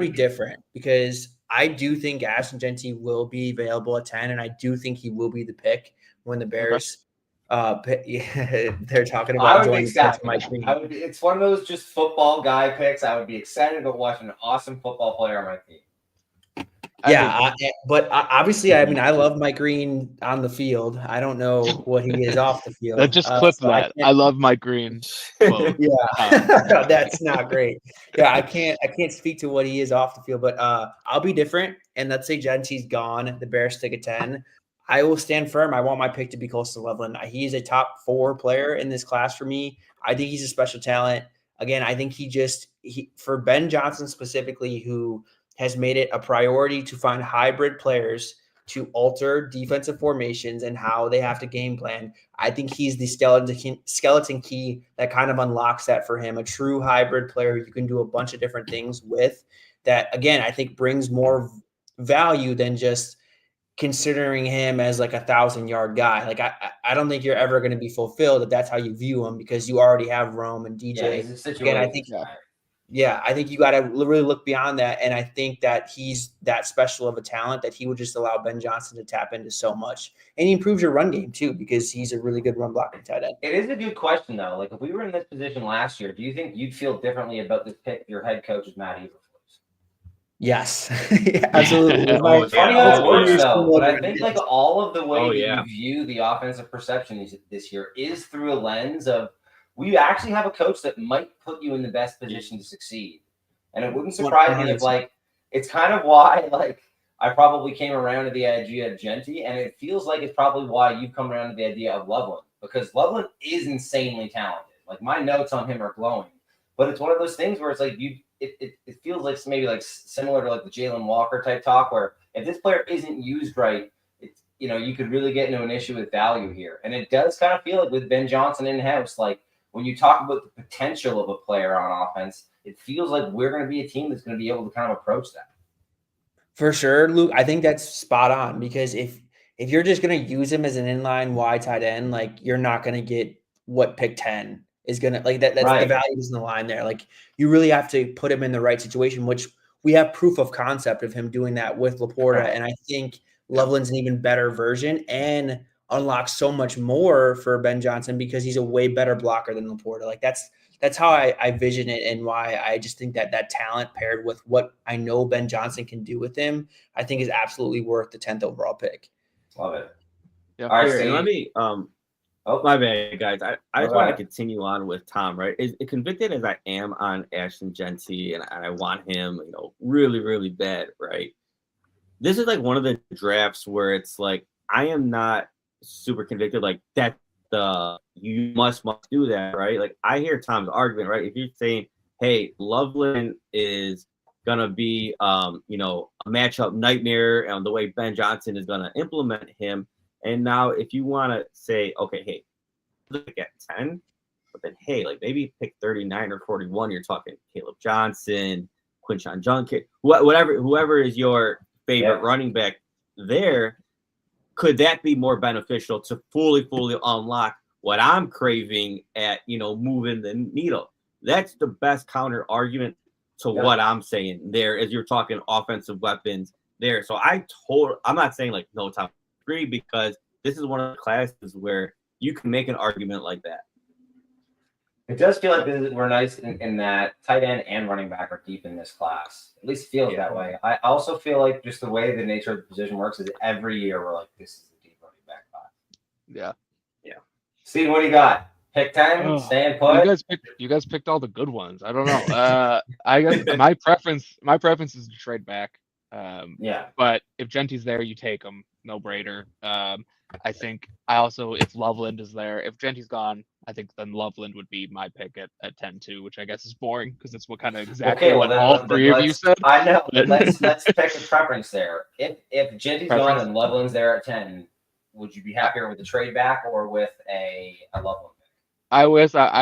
different, because I do think Ashton Jeanty will be available at 10, and I do think he will be the pick when the Bears they're talking about joining Mike Green. It's one of those just football guy picks. I would be excited about watching an awesome football player on my team. But obviously, I mean, I love Mike Green on the field. I don't know what he is off the field. Just clip that. I love Mike Green. That's not great. Yeah, I can't speak to what he is off the field, but I'll be different. And let's say Jeanty's gone, the Bears stick at 10. I will stand firm. I want my pick to be close to Loveland. He's a top 4 player in this class for me. I think he's a special talent. Again, I think for Ben Johnson specifically, who has made it a priority to find hybrid players to alter defensive formations and how they have to game plan. I think he's the skeleton key that kind of unlocks that for him. A true hybrid player you can do a bunch of different things with, that, again, I think brings more value than just considering him as like 1,000-yard guy. Like, I don't think you're ever going to be fulfilled if that's how you view him, because you already have Rome and DJ. Again, I think I think you got to really look beyond that. And I think that he's that special of a talent that he would just allow Ben Johnson to tap into so much. And he improves your run game too, because he's a really good run blocking tight end. It is a good question, though. Like, if we were in this position last year, do you think you'd feel differently about this pick if your head coach is Matt Eberflus? Yes, absolutely. Funny how it works, though, but I think like all of the way that you view the offensive perception this year is through a lens of, we actually have a coach that might put you in the best position to succeed. And it wouldn't surprise me if, like, it's kind of why, like, I probably came around to the idea of Jeanty, and it feels like it's probably why you've come around to the idea of Loveland, because Loveland is insanely talented. Like, my notes on him are glowing, but it's one of those things where it's like it feels like maybe like similar to like the Jalen Walker type talk, where if this player isn't used right, it's, you could really get into an issue with value here. And it does kind of feel like with Ben Johnson in-house, like, when you talk about the potential of a player on offense, it feels like we're going to be a team that's going to be able to kind of approach that. For sure, Luke. I think that's spot on, because if you're just going to use him as an inline wide tight end, like, you're not going to get what pick 10 is going to, like, that's right. The value is in the line there. Like, you really have to put him in the right situation, which we have proof of concept of him doing that with Laporta. Right. And I think Loveland's an even better version and unlocks so much more for Ben Johnson, because he's a way better blocker than Laporta. Like, that's how I vision it, and why I just think that talent paired with what I know Ben Johnson can do with him, I think is absolutely worth the 10th overall pick. Love it. Yeah. All right, so let me my bad, guys. I just want to continue on with Tom, right? As convicted as I am on Ashton Jeanty, and I want him, really, really bad, right? this is like one of the drafts where it's like I am not super convicted. Like that, you must do that, right? Like I hear Tom's argument, right? If you're saying, hey, Loveland is gonna be, you know, a matchup nightmare, and the way Ben Johnson is gonna implement him, and now if you want to say, okay, hey, look at 10, but then hey, like maybe pick 39 or 41. You're talking Caleb Johnson, Quinshon Judkins, whoever is your favorite running back there. Could that be more beneficial to fully unlock what I'm craving at, you know, moving the needle? That's the best counter argument to what I'm saying there as you're talking offensive weapons there. So I'm not saying like no top 3, because this is one of the classes where you can make an argument like that. It does feel like we're nice in that tight end and running back are deep in this class. At least it feels that way. I also feel like just the way the nature of the position works is every year we're like, this is the deep running back class. Yeah. Steve, what do you got? Pick 10, staying put. You guys picked all the good ones. I don't know. I guess my preference is to trade back. But if Genty's there, you take him. No brainer. I think if Loveland is there, if Genty's gone, I think then Loveland would be my pick at 10 too, which I guess is boring because it's what kind of exactly what all three of you said. I know. Let's pick a preference there. If Genty's gone and Loveland's there at 10, would you be happier with the trade back or with a Loveland pick? I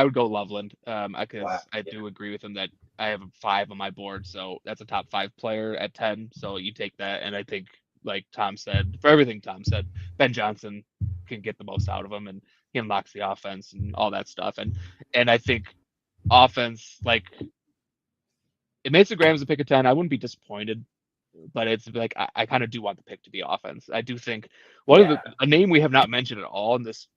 would go Loveland. I do agree with him that I have a 5 on my board, so that's a top 5 player at 10. So you take that, and I think, like Tom said, for everything Tom said, Ben Johnson can get the most out of him, and he unlocks the offense and all that stuff. And I think offense, like, if Mason Graham's a pick of 10, I wouldn't be disappointed. But it's like I kind of do want the pick to be offense. I do think a name we have not mentioned at all in this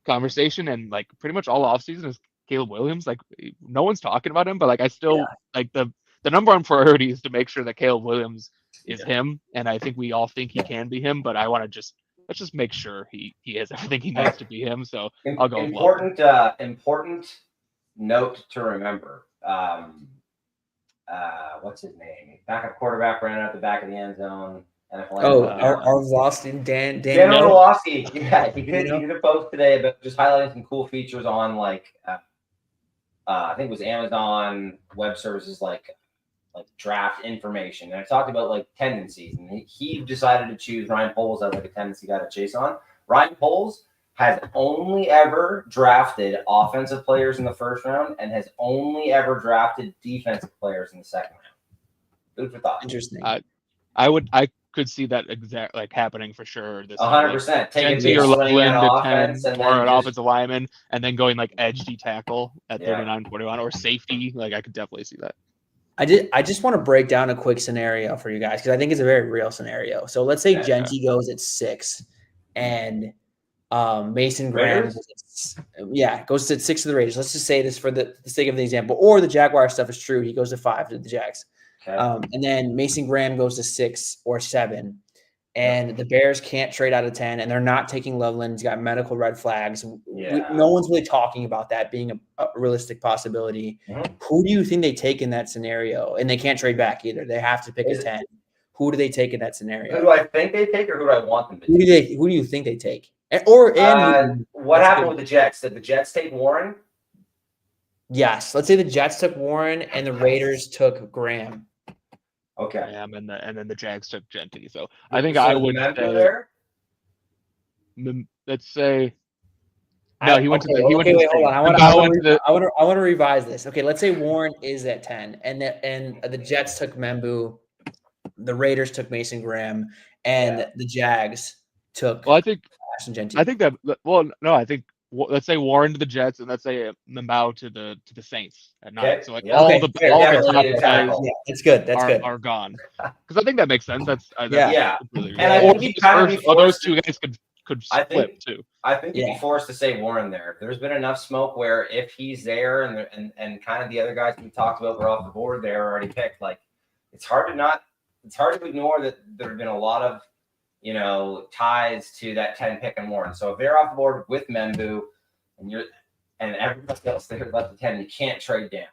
conversation, and like pretty much all offseason, is Caleb Williams. Like no one's talking about him, but like I still like the number one priority is to make sure that Caleb Williams is him, and I think we all think he can be him. But I want to let's just make sure he has everything he needs to be him. So I'll go. Important note to remember. What's his name? Backup quarterback ran out the back of the end zone. Arlovsky, Dan Arlovsky. Yeah, he did a post today, but just highlighting some cool features on like I think it was Amazon Web Services like draft information. And I talked about like tendencies, and he decided to choose Ryan Poles as like a tendency guy to chase on. Ryan Poles has only ever drafted offensive players in the first round and has only ever drafted defensive players in the second round. Food for thought. Interesting. I could see that exact happening for sure. 100%. Taking or Loveland to 10 or an offensive lineman, and then going like edge D tackle at 39-41 or safety. Like I could definitely see that. I just want to break down a quick scenario for you guys because I think it's a very real scenario. So let's say Genty goes at 6 and Mason Graham goes at 6 to the Raiders. Let's just say this for the sake of the example, or the Jaguar stuff is true. He goes to 5 to the Jags. Okay. And then Mason Graham goes to 6 or 7, and the Bears can't trade out of 10, and they're not taking Loveland. He's got medical red flags. No one's really talking about that being a realistic possibility. Mm-hmm. Who do you think they take in that scenario? And they can't trade back either. They have to pick a 10. Who do they take in that scenario? Who do I think they take, or who do I want them to take? Who do you think they take? What happened with the Jets? Did the Jets take Warren? Yes. Let's say the Jets took Warren and the Raiders took Graham. Okay. And then the Jags took Genty. So I think I would say there. Let's say no. He went to the. Wait, hold on. I want to revise this. Okay, let's say Warren is at 10, and the Jets took Membu, the Raiders took Mason Graham, and the Jags took. Well, I think Ashton Genty. I think that. Well, no, I think. Let's say Warren to the Jets, and let's say Mbao to the Saints at 9. So like all the top guys, that's good. Are gone. Because I think that makes sense. That's really and I think he kind of those two guys could flip too. I think he'd be forced to say Warren there. There's been enough smoke where if he's there and kind of the other guys we talked about were off the board, they're already picked. Like it's hard to ignore that there have been a lot of ties to that 10 pick and Warren. So if they're off the board with Membu and everybody else there left at 10, you can't trade down.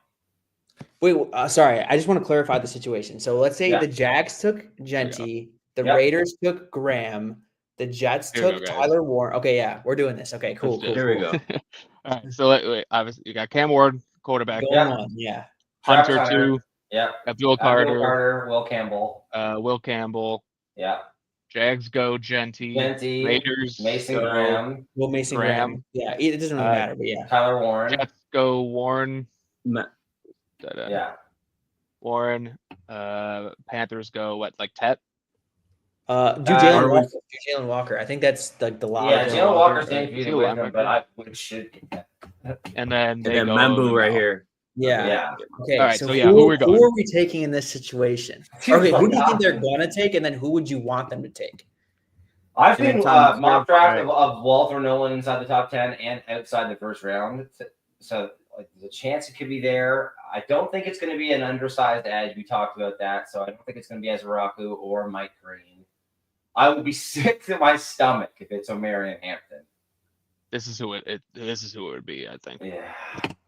Wait, sorry. I just want to clarify the situation. So let's say Yeah. the Jags took Genty, the Yep. Raiders took Graham, the Jets Here we took go, guys. Tyler Warren. Okay, yeah, we're doing this. Okay, cool, Let's do cool. it. Here we cool. go. All right, so wait, obviously you got Cam Ward, quarterback. Going Yeah. on, yeah. Travis Hunter Hunter. 2, Yeah. Abdul Will Carter, Carter, Will Campbell. Will Campbell. Yeah. Jags go Genty. Genty, Raiders Mason go Graham, Will Mason Graham. Graham. Yeah, it doesn't really Uh, matter, but yeah. Tyler Warren. Jets go Warren. Ma- Yeah. Warren. Panthers go like Tet. Do Jalen Walker. Do Jalen Walker. I think that's like the lock. Yeah, Jalen Walker Walker, seems to be he's the a with him, linebacker. but I should get that. And then And they then go Membu right now. here. Yeah. Yeah. Okay. All right, so, so yeah, who are we going? Who are we taking in this situation? Okay, who do you think they're gonna take, and then who would you want them to take? I've And then seen Tom mock Smith, draft right. of Walter Nolan inside the top 10 and outside the first round. So like, there's a chance it could be there. I don't think it's going to be an undersized edge. We talked about that. So I don't think it's going to be Azaraku or Mike Green. I would be sick to my stomach if it's Omarion Hampton. This is who it would be. I think. Yeah.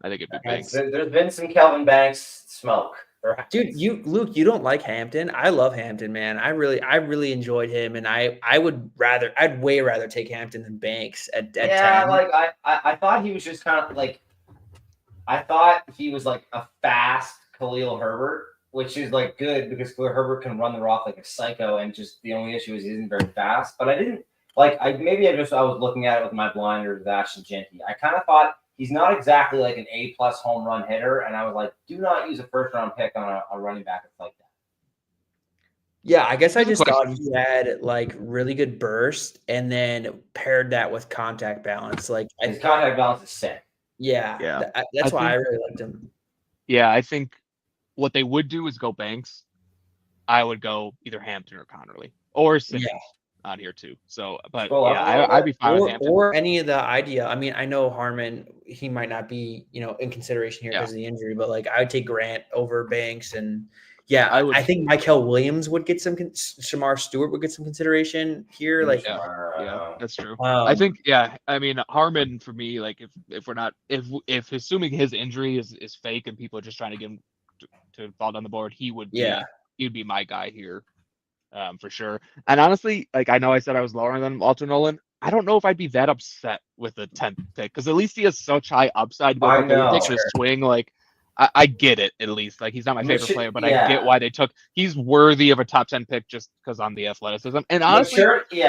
I think it'd be Banks. There's been some Kelvin Banks smoke. Dude, Luke, you don't like Hampton. I love Hampton, man. I really enjoyed him, and I'd way rather take Hampton than Banks at 10. Like I thought he was just kind of like, I thought he was like a fast Khalil Herbert, which is like good because Khalil Herbert can run the rock like a psycho, and just the only issue is he isn't very fast. But I didn't like I was looking at it with my blinders with Ashton Genty. I kind of thought he's not exactly like an A+ home run hitter, and I was like, do not use a first round pick on a running back that's like that. Yeah, I guess I just thought Question. he had like really good burst, and then paired that with contact balance. Like, His contact balance is sick. yeah, Yeah. that's I why I think- really liked him. Yeah, I think what they would do is go Banks. I would go either Hampton or Connerly or Simmons on here too. So, but Scroll up a little I'd be fine with Or, Hampton. or any of the idea. I mean, I know Harmon, he might not be, in consideration here Yeah. because of the injury, but like I would take Grant over Banks, and yeah, I would- I think Michael Williams would get some. Shamar Stewart would get some consideration here. Like, Yeah, that's true. um, I think, I mean, Harmon for me, like if we're not, if assuming his injury is fake and people are just trying to get him to fall down the board, he would be my guy here, for sure. And honestly, like I know I said I was lower than Walter Nolan. I don't know if I'd be that upset with the 10th pick because at least he has such high upside. But I if they know. take the swing, like I get it at least. Like he's not my favorite player, but I get why they took. He's worthy of a top 10 pick just because on the athleticism. And honestly,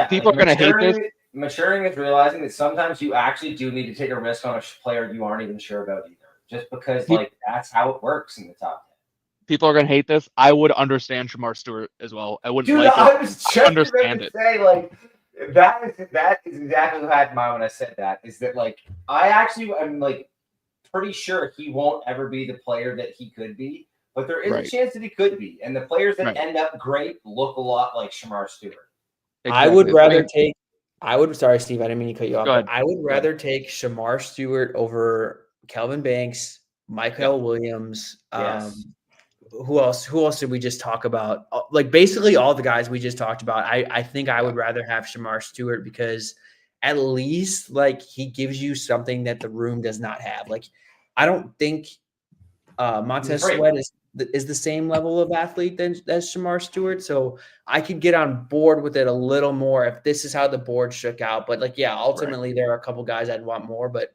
people are gonna hate this. Maturing is realizing that sometimes you actually do need to take a risk on a player you aren't even sure about either, just because like that's how it works in the top 10. People are gonna hate this. I would understand Shamar Stewart as well. I wouldn't Dude, like I it. was just understand about it. to say like that is exactly what I had in mind when I said that. Is that like I actually am like pretty sure he won't ever be the player that he could be, but there is a chance that he could be. And the players that end up great look a lot like Shamar Stewart. I would rather take. Sorry, Steve, I didn't mean to cut you off. Go ahead. But I would rather take Shamar Stewart over Kelvin Banks, Michael Williams. Yes. Who else did we just talk about? Like basically all the guys we just talked about. I think I would rather have Shamar Stewart because at least like he gives you something that the room does not have. Like I don't think Montez Sweat is the same level of athlete as Shamar Stewart. So I could get on board with it a little more if this is how the board shook out. But like, yeah, ultimately there are a couple guys I'd want more, but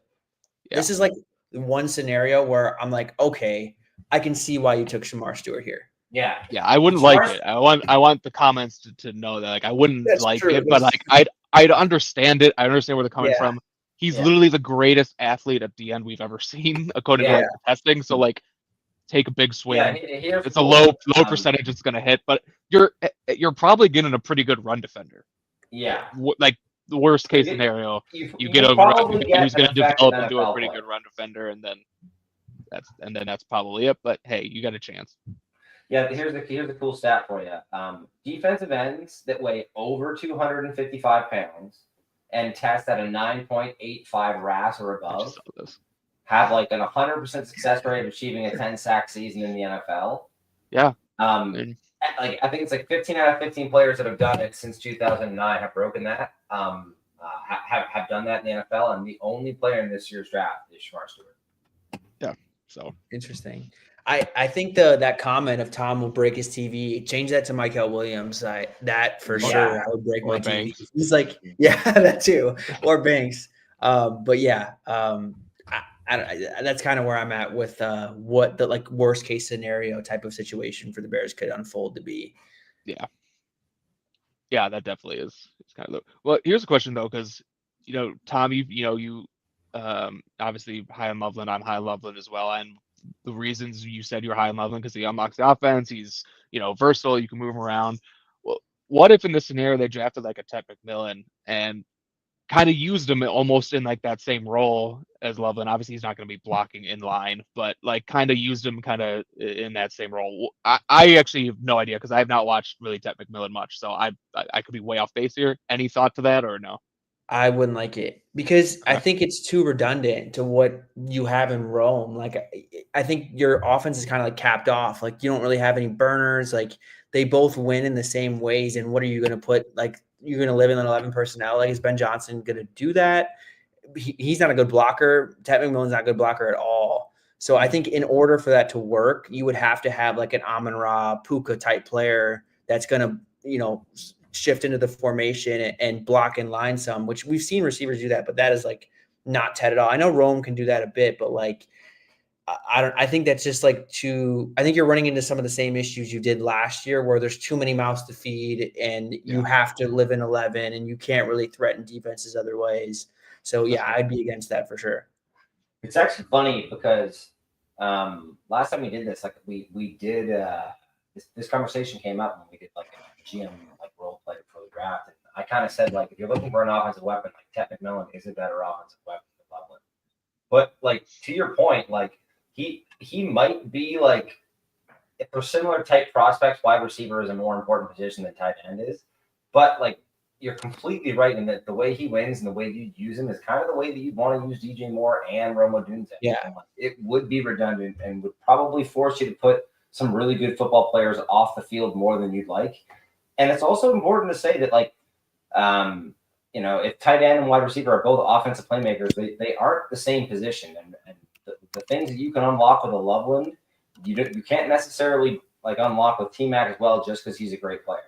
this is like one scenario where I'm like, okay, I can see why you took Shamar Stewart here. Yeah. Yeah, I wouldn't like it. I want the comments to know that like I wouldn't like it, but like I'd understand it. I understand where they're coming from. He's literally the greatest athlete at the end we've ever seen, according to like, the testing. So like take a big swing. It's a low percentage it's gonna hit, but you're probably getting a pretty good run defender. Yeah. Like the worst case scenario, you get a who's gonna develop into a pretty good run defender, and then that's probably it. But hey, you got a chance. Yeah, here's the cool stat for you. Defensive ends that weigh over 255 pounds and test at a 9.85 RAS or above have like an 100% success rate of achieving a 10 sack season in the NFL. Yeah. Like I think it's like 15 out of 15 players that have done it since 2009 have broken that. Have done that in the NFL, and the only player in this year's draft is Shamar Stewart. Yeah. So interesting. I think that comment of Tom will break his TV, change that to Michael Williams. That for Yeah. sure, I would break Or my TV. Banks. He's like, yeah, that too, or Banks. But yeah, that's kind of where I'm at with what the like worst case scenario type of situation for the Bears could unfold to be. Yeah, that definitely is. It's kind of low. Well, here's a question though, because Tom, you obviously high on Loveland. I'm high on Loveland as well, and the reasons you said you're high on Loveland because he unlocks the offense. He's versatile. You can move him around. Well, what if in this scenario they drafted like a Ted McMillan and kind of used him almost in like that same role as Loveland? Obviously, he's not going to be blocking in line, but like kind of used him kind of in that same role. I actually have no idea because I have not watched really Ted McMillan much, so I could be way off base here. Any thought to that or no? I wouldn't like it because I Okay. think it's too redundant to what you have in Rome. Like, I think your offense is kind of like capped off. Like, you don't really have any burners. Like, they both win in the same ways. And what are you going to put? Like, you're going to live in an 11 personnel. Like, is Ben Johnson going to do that? He's not a good blocker. Ted McMillan's not a good blocker at all. So I think in order for that to work, you would have to have like an Amon-Ra, Puka type player that's going to, shift into the formation and block in line some, which we've seen receivers do that, but that is like not Ted at all. I know Rome can do that a bit, but like, I think that's just like I think you're running into some of the same issues you did last year where there's too many mouths to feed and you have to live in 11 and you can't really threaten defenses other ways. So yeah, I'd be against that for sure. It's actually funny because last time we did this, like we did this conversation came up when we did like a GM like role play for the draft, and I kind of said like if you're looking for an offensive weapon, like Ted McMillan is a better offensive weapon than Loveland. But like to your point, like he might be like if for similar type prospects, wide receiver is a more important position than tight end is. But like you're completely right in that the way he wins and the way you use him is kind of the way that you'd want to use DJ Moore and Rome Odunze. Yeah. And, like, it would be redundant and would probably force you to put some really good football players off the field more than you'd like. And it's also important to say that, like, if tight end and wide receiver are both offensive playmakers, they aren't the same position. And the things that you can unlock with a Loveland, you can't necessarily like unlock with T-Mac as well just because he's a great player.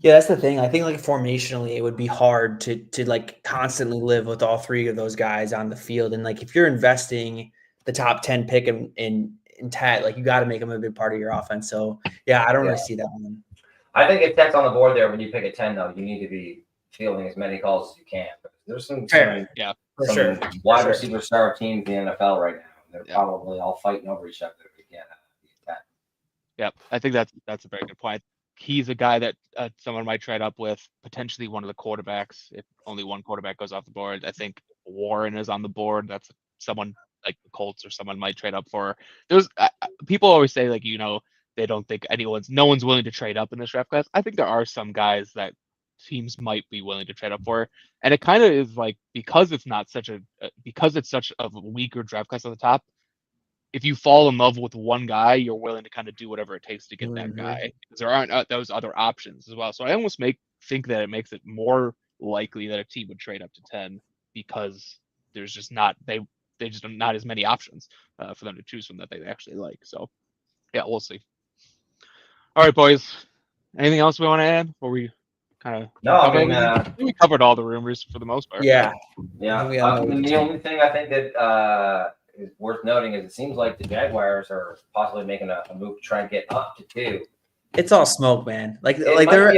Yeah, that's the thing. I think like formationally, it would be hard to like constantly live with all three of those guys on the field. And like if you're investing the top 10 pick in Ted, like you got to make him a big part of your offense. So yeah, I don't really see that one. I think if Ted's on the board there when you pick a 10, though, you need to be fielding as many calls as you can. There's some wide receiver star teams in the NFL right now. They're probably all fighting over each other again. Yep, I think that's a very good point. He's a guy that someone might trade up with, potentially one of the quarterbacks. If only one quarterback goes off the board, I think Warren is on the board. That's someone like the Colts or someone might trade up for. There's people always say like they don't think no one's willing to trade up in this draft class. I think there are some guys that teams might be willing to trade up for, and it kind of is like because it's such a weaker draft class at the top. If you fall in love with one guy, you're willing to kind of do whatever it takes to get that guy because there aren't those other options as well. So I almost think that it makes it more likely that a team would trade up to 10 because there's just not they just not as many options for them to choose from that they actually like. So yeah, we'll see. All right, boys. Anything else we want to add? Or we kind of we covered all the rumors for the most part. Yeah. The only thing I think that is worth noting is it seems like the Jaguars are possibly making a move to try and get up to 2. It's all smoke, man. Like they're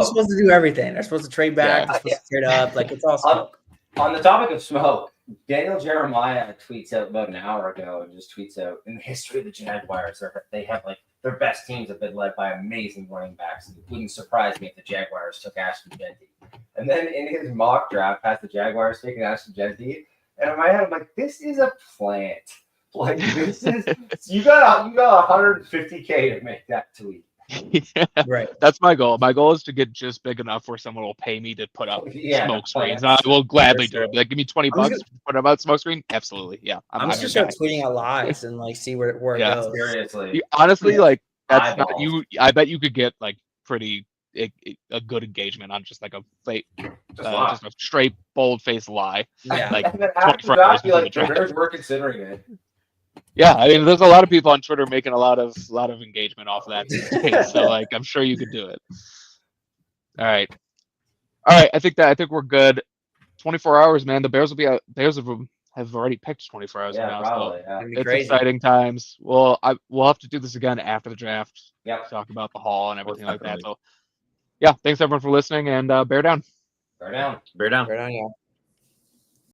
supposed to do everything. They're supposed to trade back. They're supposed to trade up. Like it's all smoke. On the topic of smoke, Daniel Jeremiah tweets out about an hour ago and just tweets out in the history of the Jaguars, they have like their best teams have been led by amazing running backs. It wouldn't surprise me if the Jaguars took Ashton Jeanty. And then in his mock draft, has the Jaguars taking Ashton Jeanty. And in my head, I'm like, this is a plant. Like this is you got 150K to make that tweet. Yeah, right. That's my goal. My goal is to get just big enough where someone will pay me to put up smoke screens. I will gladly do it. Like, give me $20 to put up a smoke screen. Absolutely, yeah. I'm just gonna start tweeting out lies and like see where it goes. Seriously, honestly, like that's not you. I bet you could get like pretty a good engagement on just like a fake, just a straight bold faced lie. Yeah, like after that, we're considering it. Yeah, I mean, there's a lot of people on Twitter making a lot of engagement off of that these days. So like, I'm sure you could do it. All right. I think we're good. 24 hours, man. The Bears will be out. Bears have already picked 24 hours Yeah, from now. probably. So Yeah. It'd be it's crazy. exciting times. We'll have to do this again after the draft. Yep. Talk about the hall and everything like that. definitely. So yeah, thanks everyone for listening, and bear down. Bear down. Bear down. Right on, yeah.